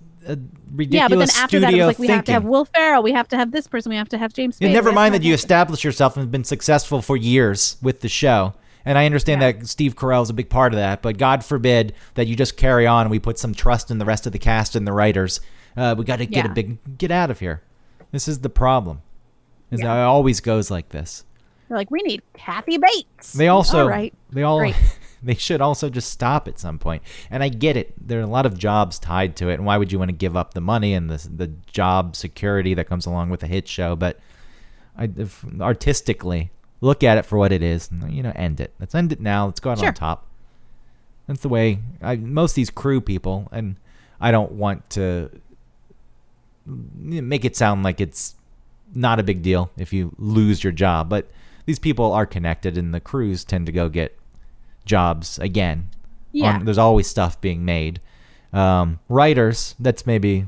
C: ridiculous
B: yeah, but then after that, it was like we
C: thinking.
B: have to have Will Ferrell, we have to have this person, we have to have James Spader.
C: Yeah, never
B: we have
C: mind
B: to
C: that
B: have
C: you
B: this-
C: established yourself and have been successful for years with the show. And I understand
B: Yeah.
C: that Steve Carell is a big part of that, but God forbid that you just carry on and we put some trust in the rest of the cast and the writers. We got to get out of here. This is the problem. It always goes like this.
B: They're like, we need Kathy Bates.
C: They also,
B: all right, great.
C: they should also just stop at some point. And I get it. There are a lot of jobs tied to it. And why would you want to give up the money and the job security that comes along with a hit show? But if artistically, look at it for what it is. And, end it. Let's end it now. Let's go out on top. That's the way most of these crew people, and I don't want to make it sound like it's not a big deal if you lose your job, but these people are connected, and the crews tend to go get jobs again.
B: Yeah.
C: There's always stuff being made. Writers, that's maybe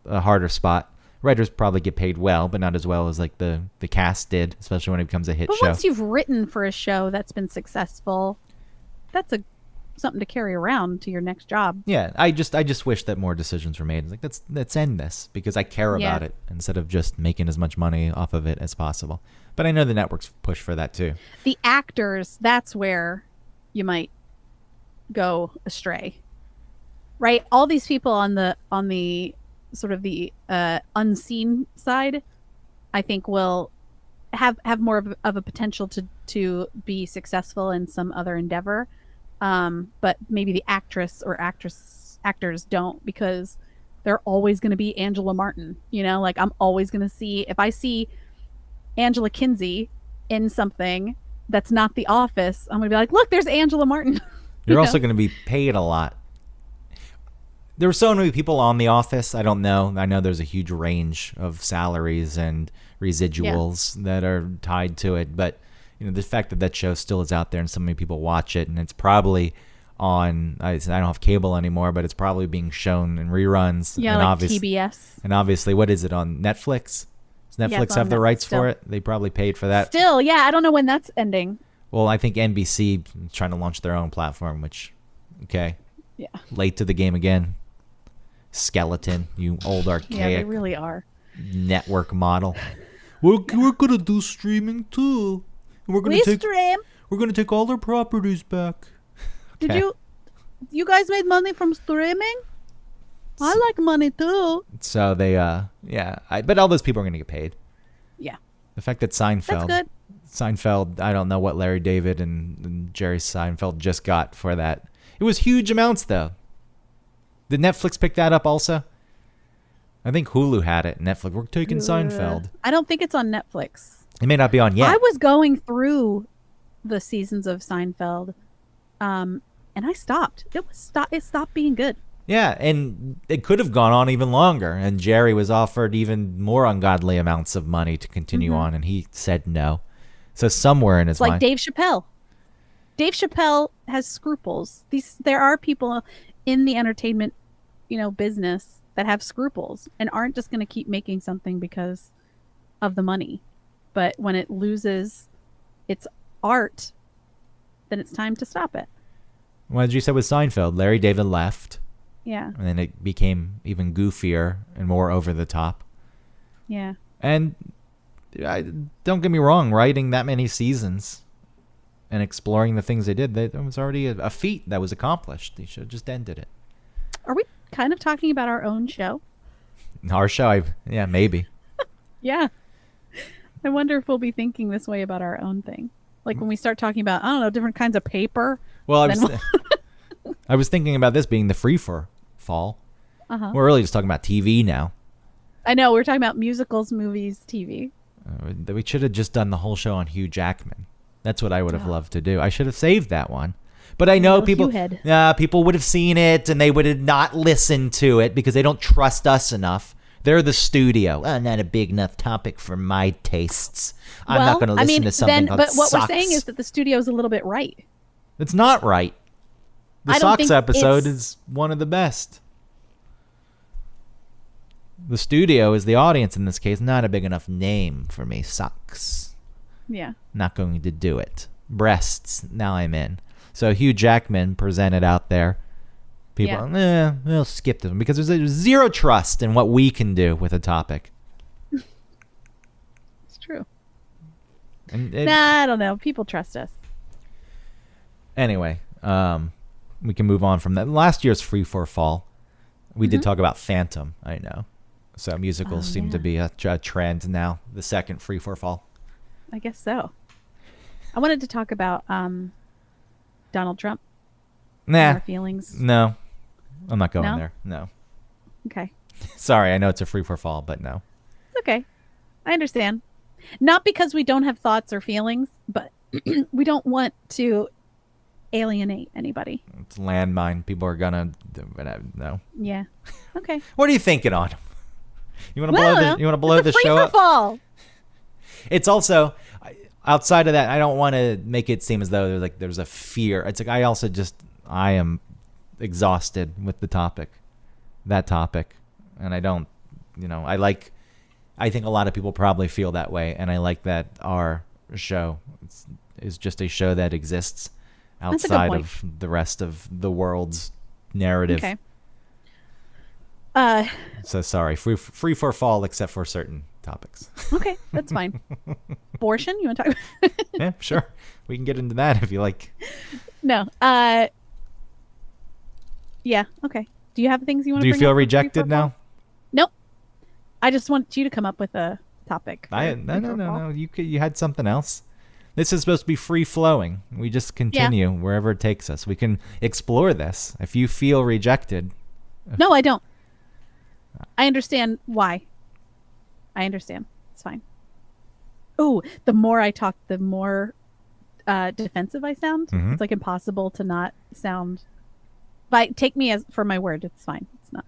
C: a harder spot. Writers probably get paid well, but not as well as like the cast did, especially when it becomes a hit
B: But
C: show.
B: once you've written for a show that's been successful, that's something to carry around to your next job.
C: Yeah, I just wish that more decisions were made. It's like let's end this because I care
B: Yeah.
C: about it instead of just making as much money off of it as possible. But I know the networks push for that too.
B: The actors, that's where you might go astray. Right? All these people on the sort of the unseen side, I think will have more of a potential to be successful in some other endeavor. But maybe the actress or actors don't, because they're always going to be Angela Martin. Like I'm always going to see, if I see Angela Kinsey in something that's not The Office, I'm going to be like, look, there's Angela Martin.
C: You're also going to be paid a lot. There were so many people on The Office. I don't know. I know there's a huge range of salaries and residuals that are tied to it, but the fact that show still is out there and so many people watch it, and it's probably on, I don't have cable anymore, but it's probably being shown in reruns.
B: Yeah,
C: and
B: like TBS.
C: And obviously, what is it, on Netflix? Does Netflix
B: it's
C: have
B: on
C: the
B: Netflix
C: rights
B: still.
C: for it? They probably paid for that.
B: Still, yeah, I don't know when that's ending.
C: Well, I think NBC is trying to launch their own platform, which, okay.
B: Yeah.
C: Late to the game again. Skeleton, you old
B: Yeah, they
C: archaic
B: really are.
C: network model. We're gonna do streaming too. And
B: We stream.
C: we're gonna take all their properties back.
B: Did
C: Okay.
B: you guys made money from streaming? I like money too.
C: So they but all those people are gonna get paid.
B: Yeah.
C: The fact that Seinfeld
B: That's good.
C: Seinfeld, I don't know what Larry David and Jerry Seinfeld just got for that. It was huge amounts though. Did Netflix pick that up also? I think Hulu had it. Netflix, we're taking Seinfeld.
B: I don't think it's on Netflix.
C: It may not be on yet.
B: I was going through the seasons of Seinfeld, and I stopped. It stopped being good.
C: Yeah, and it could have gone on even longer, and Jerry was offered even more ungodly amounts of money to continue on, and he said no. So somewhere in his
B: It's like
C: mind,
B: Dave Chappelle. Dave Chappelle has scruples. There are people in the entertainment, business that have scruples and aren't just going to keep making something because of the money. But when it loses its art, then it's time to stop it.
C: what did you say with Seinfeld? Larry David left,
B: Yeah.
C: and then it became even goofier and more over the top.
B: Yeah.
C: And don't get me wrong, writing that many seasons and exploring the things they did, that was already a feat that was accomplished. They should have just ended it.
B: Are we kind of talking about our own show?
C: Our show, yeah, maybe.
B: Yeah. I wonder if we'll be thinking this way about our own thing. Like when we start talking about, I don't know, different kinds of paper.
C: Well,
B: then
C: I was thinking about this being the free for fall.
B: Uh-huh.
C: We're really just talking about TV now.
B: I know, we're talking about musicals, movies, TV.
C: We should have just done the whole show on Hugh Jackman. That's what I would have loved to do. I should have saved that one. But I know people would have seen it and they would have not listened to it because they don't trust us enough. They're the studio. Not a big enough topic for my tastes. I'm not going to listen to something that
B: But what
C: sucks.
B: we're saying is that the studio is a little bit right.
C: It's not right. The
B: I don't
C: Socks
B: think
C: episode
B: it's-
C: is one of the best. The studio is the audience in this case. Not a big enough name for me. Socks.
B: Yeah.
C: Not going to do it. Breasts. Now I'm in. So Hugh Jackman presented out there. People, we'll skip this one because there's zero trust in what we can do with a topic.
B: It's true.
C: And
B: I don't know. People trust us.
C: anyway, we can move on from that. Last year's Free for Fall, we did talk about Phantom. I know. So musicals seem to be a trend now. The second Free for Fall.
B: I guess so. I wanted to talk about Donald Trump.
C: Nah.
B: Our feelings.
C: No. I'm not going
B: No?
C: there. No.
B: Okay.
C: Sorry, I know it's a Free for Fall, but no.
B: It's okay. I understand. Not because we don't have thoughts or feelings, but we don't want to alienate anybody.
C: It's landmine. People are gonna no.
B: Yeah. Okay.
C: What are you thinking on? You want to blow the show up?
B: Fall.
C: It's also outside of that. I don't want to make it seem as though there's a fear. It's like I am exhausted with the topic, and I don't. I think a lot of people probably feel that way, and I like that our show is just a show that exists
B: That's a good
C: outside
B: point.
C: of the rest of the world's narrative.
B: Okay.
C: So sorry, free for fall except for certain topics.
B: Okay, that's fine. Abortion? You want to talk about?
C: Yeah, sure. We can get into that if you like.
B: No. Yeah. Okay. Do you have things you want to?
C: Do you
B: bring
C: feel
B: up for
C: rejected
B: free for fall?
C: now?
B: Nope. I just want you to come up with a topic. for free for fall.
C: No. You had something else. This is supposed to be free flowing. We just continue wherever it takes us. We can explore this. If you feel rejected,
B: No, I don't. I understand why. I understand. It's fine. Oh, the more I talk, the more defensive I sound.
C: Mhm.
B: It's like impossible to not sound. But take me as for my word. It's fine. It's not.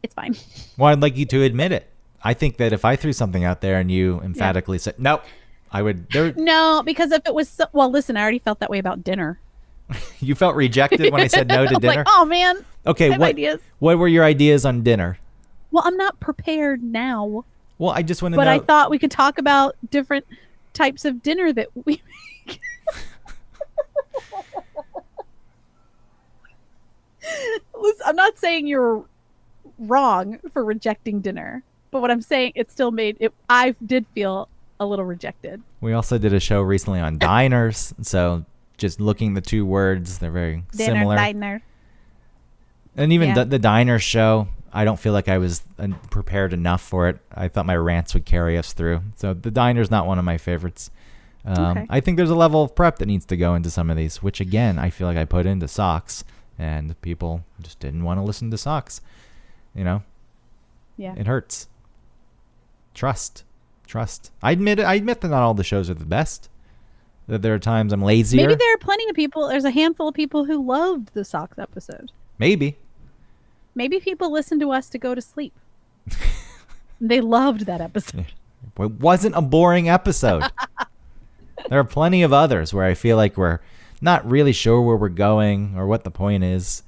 B: It's fine.
C: well, I'd like you to admit it. I think that if I threw something out there and you emphatically said nope, I would.
B: No, because if it was well, listen, I already felt that way about dinner.
C: You felt rejected when I said no to
B: I'm
C: dinner.
B: like, oh man.
C: Okay,
B: I have ideas.
C: what were your ideas on dinner?
B: Well, I'm not prepared now,
C: Well, I just want to
B: but
C: know.
B: I thought we could talk about different types of dinner that we make. Listen, I'm not saying you're wrong for rejecting dinner, but what I'm saying, it still made it. I did feel a little rejected.
C: We also did a show recently on diners, so just looking the two words, they're very similar.
B: Diner.
C: And even
B: Yeah.
C: the diner show, I don't feel like I was prepared enough for it. I thought my rants would carry us through. So the diner's not one of my favorites.
B: Okay.
C: I think there's a level of prep that needs to go into some of these, which again, I feel like I put into Socks, and people just didn't want to listen to Socks.
B: Yeah.
C: It hurts. Trust. I admit that not all the shows are the best. That there are times I'm lazier.
B: Maybe there are plenty of people. There's a handful of people who loved the Socks episode.
C: Maybe.
B: Maybe people listen to us to go to sleep. They loved that episode.
C: It wasn't a boring episode. There are plenty of others where I feel like we're not really sure where we're going or what the point is.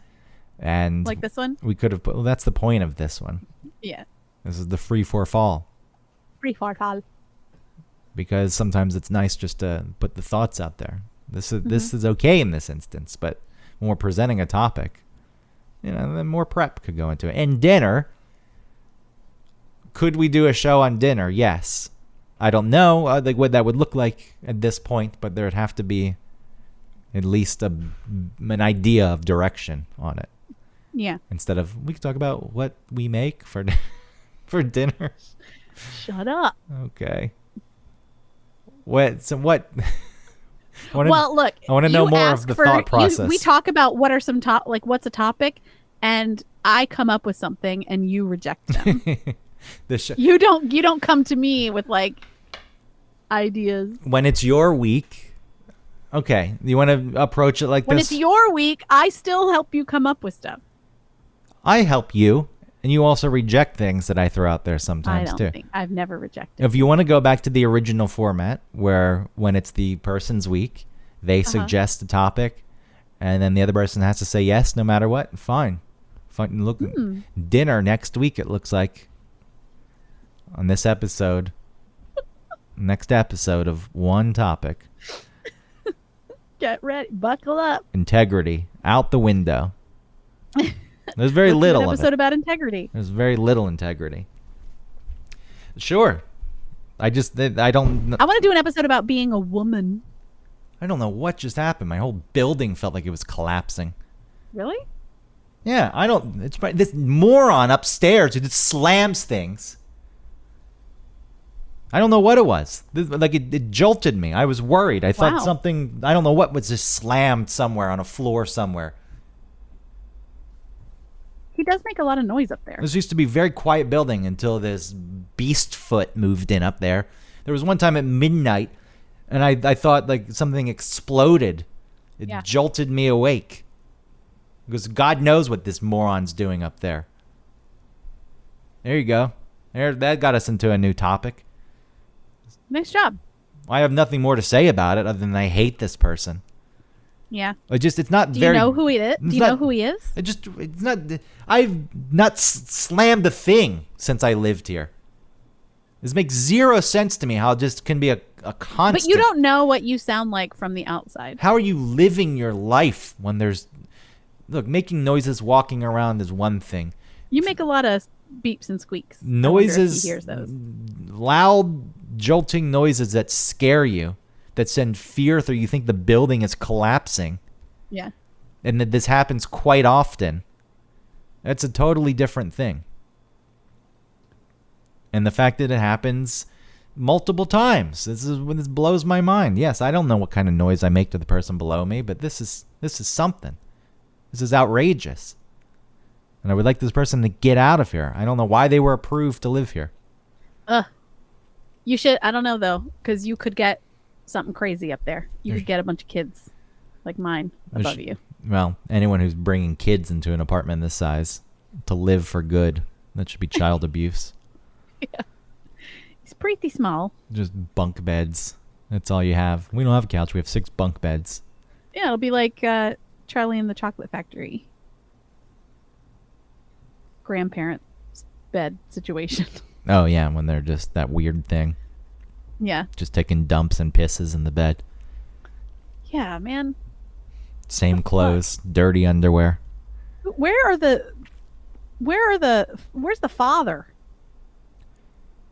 C: And
B: Like this one?
C: we could have put, well, that's the point of this one.
B: Yeah.
C: This is the free for fall.
B: Free for fall.
C: Because sometimes it's nice just to put the thoughts out there. This is okay in this instance, but when we're presenting a topic, then more prep could go into it. And dinner, could we do a show on dinner? Yes. I don't know what that would look like at this point, but there would have to be at least an idea of direction on it.
B: Yeah.
C: Instead of, we could talk about what we make for for dinner?
B: Shut up.
C: Okay. What? So what?
B: Well, look.
C: I want to know
B: you
C: more
B: ask
C: of the
B: for-
C: thought process.
B: we talk about what are some what's a topic, and I come up with something, and you reject them. You don't come to me with like ideas.
C: When it's your week, okay, you want to approach it like
B: When
C: this.
B: it's your week, I still help you come up with stuff.
C: I help you, and you also reject things that I throw out there
B: I
C: sometimes
B: don't
C: too.
B: think I've never rejected.
C: If you want to go back to the original format, where when it's the person's week, they suggest a topic, and then the other person has to say yes no matter what, fine. Look, dinner next week, it looks like, on this episode, next episode of one topic.
B: Get ready, buckle up.
C: Integrity, out the window. There's very
B: Let's do
C: little
B: an
C: of
B: episode
C: it.
B: about integrity.
C: There's very little integrity. Sure. I don't
B: I want to do an episode about being a woman.
C: I don't know what just happened. My whole building felt like it was collapsing.
B: Really?
C: Yeah, I don't. It's this moron upstairs who just slams things. I don't know what it was. It jolted me. I was worried. I thought
B: Wow.
C: something. I don't know what was just slammed somewhere on a floor somewhere.
B: He does make a lot of noise up there.
C: This used to be a very quiet building until this beast foot moved in up there. There was one time at midnight, and I thought like something exploded. It
B: Yeah.
C: jolted me awake. Because God knows what this moron's doing up there. There you go. That got us into a new topic.
B: Nice job.
C: I have nothing more to say about it other than I hate this person.
B: Yeah.
C: It's not
B: Do
C: very.
B: you know who he is? Do
C: it's
B: you
C: not-
B: know who he is?
C: It's not. I've not slammed a thing since I lived here. This makes zero sense to me. How it just can be a constant.
B: But you don't know what you sound like from the outside.
C: How are you living your life when there's? Look, making noises walking around is one thing.
B: You make a lot of beeps and squeaks. I wonder if
C: Noises,
B: he hears those.
C: loud, jolting noises that scare you, that send fear through. You think the building is collapsing,
B: Yeah.
C: and that this happens quite often. That's a totally different thing. And the fact that it happens multiple times, this blows my mind. Yes, I don't know what kind of noise I make to the person below me, but this is something. This is outrageous. And I would like this person to get out of here. I don't know why they were approved to live here.
B: You should. I don't know though, because you could get something crazy up there. You could get a bunch of kids, like mine, above you.
C: Well, anyone who's bringing kids into an apartment this size to live for good, that should be child abuse.
B: He's pretty small.
C: Just bunk beds. That's all you have. We don't have a couch. We have 6 bunk beds.
B: Yeah, it'll be like Charlie and the Chocolate Factory. Grandparent bed situation.
C: Oh, yeah, when they're just that weird thing.
B: Yeah.
C: Just taking dumps and pisses in the bed.
B: Yeah, man.
C: Same clothes, dirty underwear.
B: Where's the father?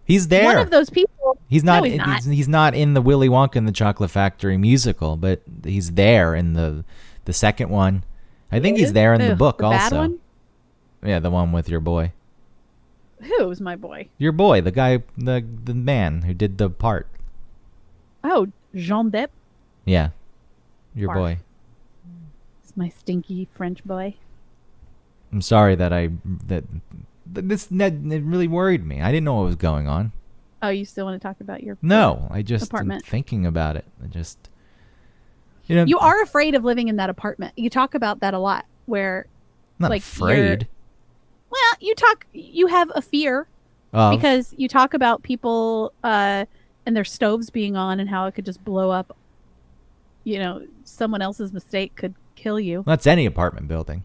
C: He's there.
B: One of those people.
C: He's not.
B: No, he's not.
C: He's not in the Willy Wonka and the Chocolate Factory musical, but he's there in the second one. I think he's there in the book
B: the
C: also.
B: Bad one?
C: Yeah, the one with your boy.
B: Who's my boy?
C: Your boy, the guy, the man who did the part.
B: Oh, Jean Depp.
C: Yeah, your
B: Barf.
C: boy.
B: It's my stinky French boy.
C: I'm sorry that it really worried me. I didn't know what was going on.
B: Oh, you still want to talk about your
C: No, I just am
B: apartment?
C: thinking about it. I just, you know,
B: You are afraid of living in that apartment. You talk about that a lot. Where,
C: I'm not
B: like,
C: afraid.
B: well, you have a fear
C: Of,
B: because you talk about people and their stoves being on and how it could just blow up. You know, someone else's mistake could kill you.
C: that's any apartment building.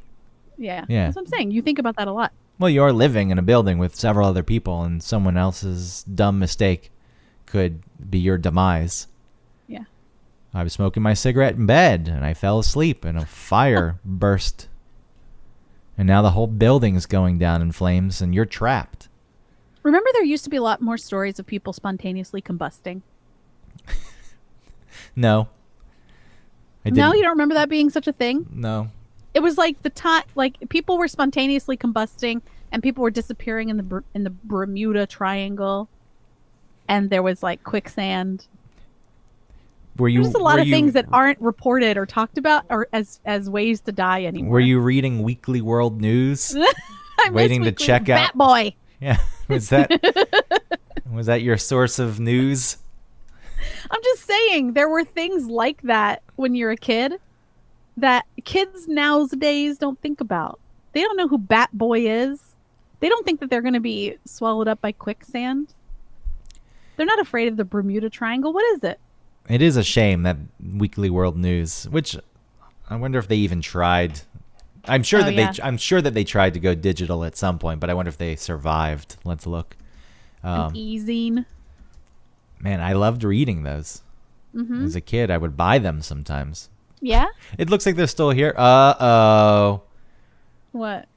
B: Yeah.
C: Yeah.
B: That's what I'm saying. You think about that a lot.
C: Well, you're living in a building with several other people, and someone else's dumb mistake could be your demise.
B: Yeah.
C: I was smoking my cigarette in bed, and I fell asleep, and a fire burst. And now the whole building is going down in flames, and you're trapped.
B: Remember, there used to be a lot more stories of people spontaneously combusting.
C: No. I
B: No, you don't remember that being such a thing?
C: No.
B: It was like the time, like people were spontaneously combusting and people were disappearing in the Bermuda Triangle, and there was like quicksand. There's a lot of things that aren't reported or talked about or as ways to die anymore.
C: Were you reading Weekly World News?
B: I
C: waiting to
B: Weekly
C: check out?
B: Bat Boy.
C: Yeah. Was that your source of news?
B: I'm just saying there were things like that when you're a kid that kids nowadays don't think about. They don't know who Bat Boy is. They don't think that they're going to be swallowed up by quicksand. They're not afraid of the Bermuda Triangle. What is it?
C: It is a shame that Weekly World News, which I wonder if they even tried. I'm sure that they tried to go digital at some point, but I wonder if they survived. Let's look.
B: E-zine.
C: Man, I loved reading those.
B: Mm-hmm.
C: As a kid, I would buy them sometimes.
B: Yeah?
C: It looks like they're still here. Uh-oh.
B: What?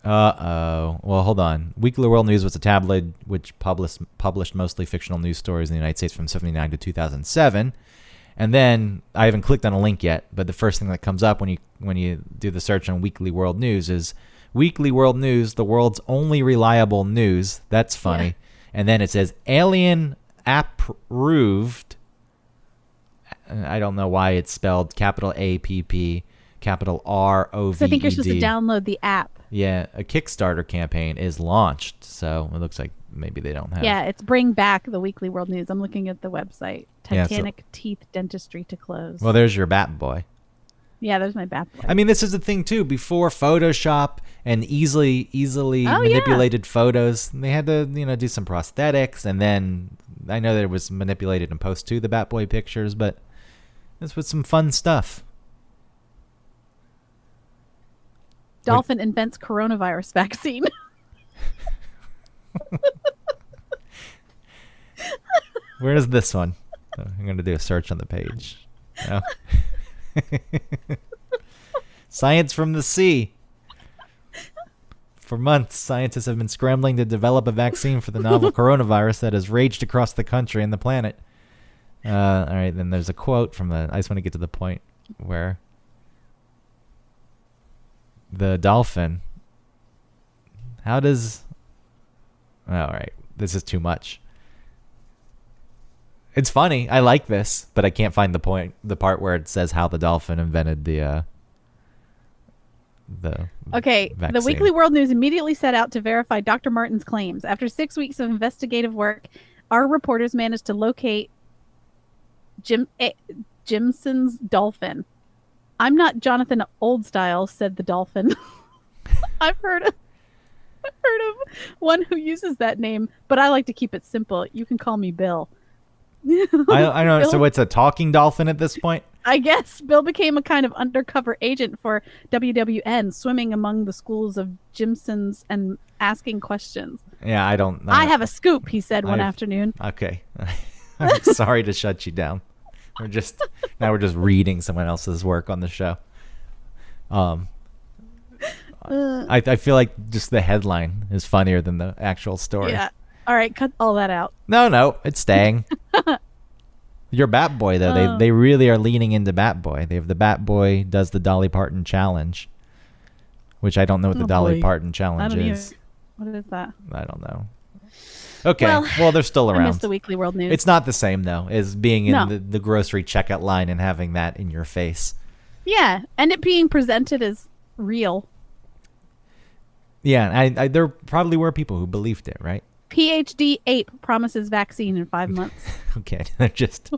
C: Uh-oh. Well, hold on. Weekly World News was a tabloid which published mostly fictional news stories in the United States from 1979 to 2007. And then, I haven't clicked on a link yet, but the first thing that comes up when you do the search on Weekly World News is Weekly World News, the world's only reliable news. That's funny. Yeah. And then it says alien approved. I don't know why it's spelled capital APP, capital ROVED.
B: So I think you're supposed to download the app.
C: Yeah, a Kickstarter campaign is launched, so it looks like maybe they don't have.
B: Yeah, it's Bring Back the Weekly World News. I'm looking at the website. Titanic teeth dentistry to close.
C: Well, there's your Bat Boy.
B: Yeah, there's my Bat Boy.
C: I mean, this is the thing too. Before Photoshop and easily manipulated photos, they had to do some prosthetics, and then I know that it was manipulated in post too, the Bat Boy pictures, but this was some fun stuff.
B: Dolphin invents coronavirus vaccine.
C: Where is this one? Oh, I'm going to do a search on the page. No. Science from the sea. For months, scientists have been scrambling to develop a vaccine for the novel coronavirus that has raged across the country and the planet. All right, then there's a quote from I just want to get to the point where the dolphin. How does... All right, this is too much. It's funny. I like this, but I can't find the part where it says how the dolphin invented the
B: vaccine. The Weekly World News immediately set out to verify Dr. Martin's claims. After 6 weeks of investigative work, our reporters managed to locate Jimson's dolphin. I'm not Jonathan Oldstyle, said the dolphin. I've heard of one who uses that name, but I like to keep it simple. You can call me Bill.
C: I know. Bill, so it's a talking dolphin at this point?
B: I guess Bill became a kind of undercover agent for WWN, swimming among the schools of Jimsons and asking questions.
C: Yeah, I don't know.
B: I have a scoop, he said one afternoon.
C: Okay. I'm sorry to shut you down. We're just reading someone else's work on the show. I feel like just the headline is funnier than the actual story.
B: Yeah. All right, cut all that out.
C: No, it's staying. Your Bat Boy, though, they really are leaning into Bat Boy. They have the Bat Boy does the Dolly Parton challenge, which I don't know what the Dolly Parton challenge is.
B: What is that?
C: I don't know. Okay, well they're still around.
B: I missed the Weekly World News.
C: It's not the same, though, as being in the grocery checkout line and having that in your face.
B: Yeah, and it being presented as real.
C: Yeah, there probably were people who believed it, right?
B: PhD ape promises vaccine in 5 months.
C: Okay, they're just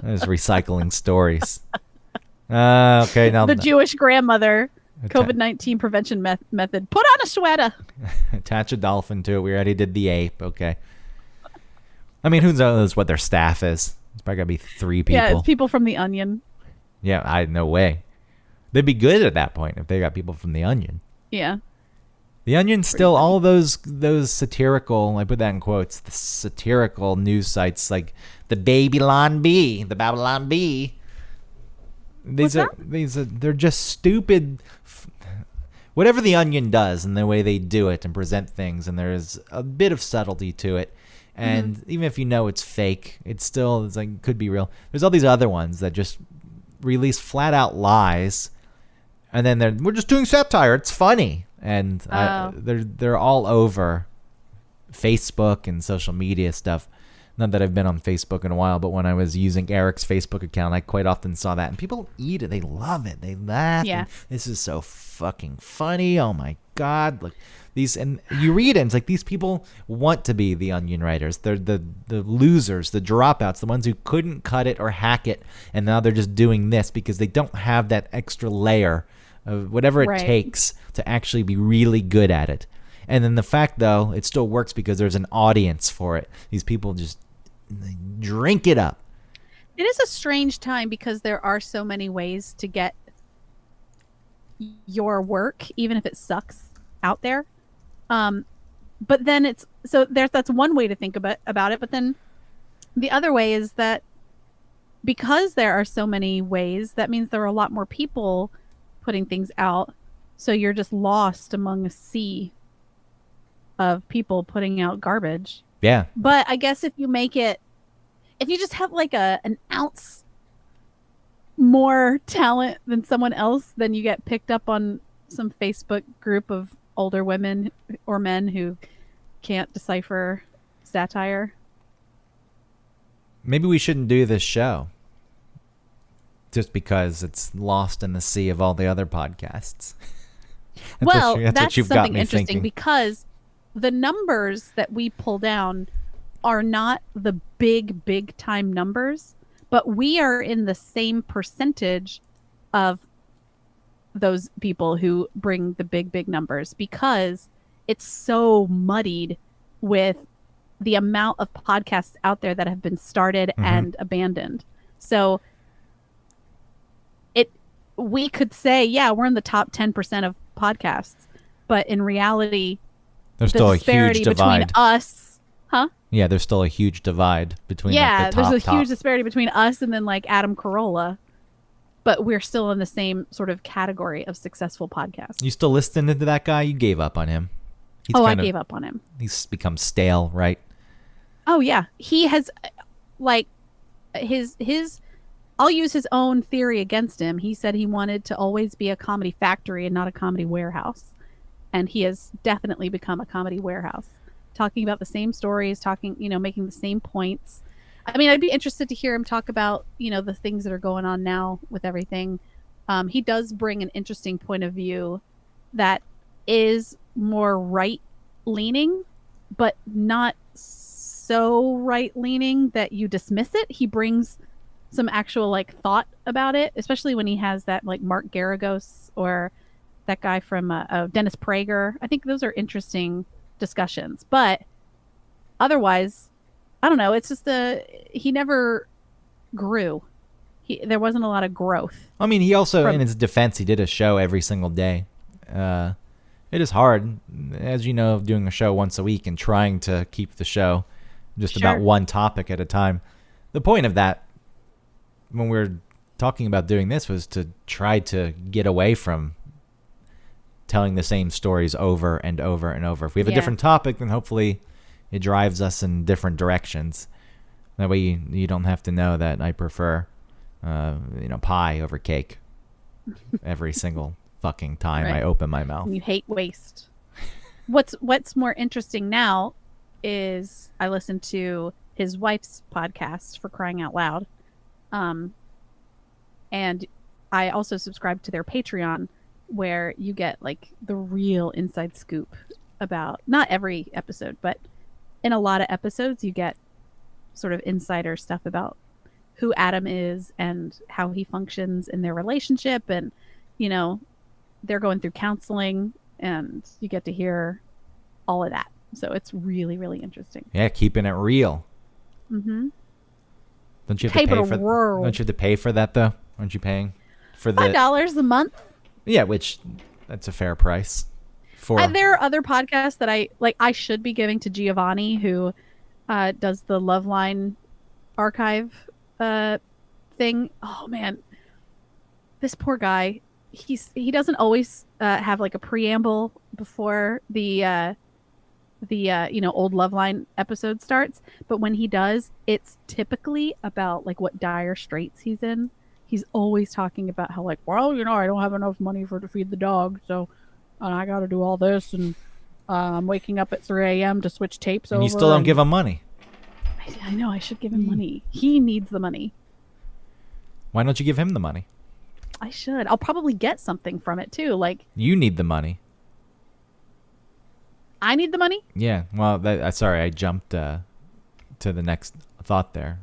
C: recycling stories. Okay, now
B: the Jewish grandmother COVID-19 prevention method. Put on a sweater.
C: Attach a dolphin to it. We already did the ape. Okay. I mean, who knows what their staff is? It's probably gotta be 3 people.
B: Yeah, it's people from The Onion.
C: Yeah, no way. They'd be good at that point if they got people from The Onion.
B: Yeah.
C: The Onion's still all those satirical, I put that in quotes, the satirical news sites like the Babylon Bee, the Babylon Bee. They're just stupid. Whatever The Onion does and the way they do it and present things, and there's a bit of subtlety to it. And even if you know it's fake, it's like could be real. There's all these other ones that just release flat out lies. And then we're just doing satire. It's funny. and
B: Oh.
C: they're all over Facebook and social media stuff. Not that I've been on Facebook in a while, but when I was using Eric's Facebook account, I quite often saw that. And people eat it. They love it. They laugh.
B: Yeah.
C: And this is so fucking funny. Oh, my God. Like these, and you read it, and it's like these people want to be the Onion writers. They're the losers, the dropouts, the ones who couldn't cut it or hack it. And now they're just doing this because they don't have that extra layer of whatever it
B: Right.
C: takes to actually be really good at it. And then the fact, though, it still works because there's an audience for it. These people just they drink it up.
B: It is a strange time because there are so many ways to get your work, even if it sucks, out there. But then that's one way to think about it. But then the other way is that because there are so many ways, that means there are a lot more people putting things out. So you're just lost among a sea of people putting out garbage.
C: Yeah.
B: But I guess if you just have like an ounce more talent than someone else, then you get picked up on some Facebook group of older women or men who can't decipher satire.
C: Maybe we shouldn't do this show just because it's lost in the sea of all the other podcasts.
B: That's
C: what
B: something interesting because the numbers that we pull down are not the big time numbers, but we are in the same percentage of those people who bring the big numbers because it's so muddied with the amount of podcasts out there that have been started and abandoned. So we could say, yeah, we're in the top 10% of podcasts, but in reality,
C: there's
B: the
C: still a
B: disparity
C: huge divide.
B: between us,
C: Yeah, there's still a huge divide between like, the top,
B: there's a huge disparity between us and then like Adam Carolla, but we're still in the same sort of category of successful podcasts.
C: You still listening to that guy? You gave up on him.
B: I gave up on him.
C: He's become stale, right?
B: Oh yeah, he has like his I'll use his own theory against him. He said he wanted to always be a comedy factory and not a comedy warehouse. And he has definitely become a comedy warehouse. Talking about the same stories, making the same points. I mean, I'd be interested to hear him talk about, the things that are going on now with everything. He does bring an interesting point of view that is more right-leaning, but not so right-leaning that you dismiss it. He brings some actual like thought about it, especially when he has that like Mark Garagos or that guy from Dennis Prager. I think those are interesting discussions, but otherwise, I don't know. It's just he never grew. There wasn't a lot of growth.
C: I mean, he also, in his defense, he did a show every single day. It is hard, as you know, doing a show once a week and trying to keep the show just about one topic at a time. The point of that, when we were talking about doing this, was to try to get away from telling the same stories over and over and over. If we have a different topic, then hopefully it drives us in different directions. That way you don't have to know that I prefer pie over cake every single fucking time I open my mouth.
B: You hate waste. What's more interesting now is I listen to his wife's podcast, For Crying Out Loud. And I also subscribe to their Patreon, where you get like the real inside scoop about not every episode, but in a lot of episodes you get sort of insider stuff about who Adam is and how he functions in their relationship, and they're going through counseling, and you get to hear all of that. So it's really, really interesting.
C: Yeah, keeping it real.
B: Mm-hmm.
C: Don't you have to pay for? Don't you have to pay for that though? Aren't you paying for the
B: $5 a month?
C: Yeah, that's a fair price.
B: There are other podcasts that I should be giving to Giovanni, who does the Loveline archive thing. Oh man, this poor guy. He doesn't always have like a preamble before the old Loveline episode starts, but when he does, it's typically about like what dire straits he's in. He's always talking about how like, well, I don't have enough money to feed the dog, so and I got to do all this, and I'm waking up at 3 a.m. to switch tapes over.
C: And you still don't give him money.
B: I know, I should give him money. He needs the money.
C: Why don't you give him the money?
B: I should. I'll probably get something from it too. Like,
C: You need the money.
B: I need the money?
C: Yeah. Well, sorry, I jumped to the next thought there.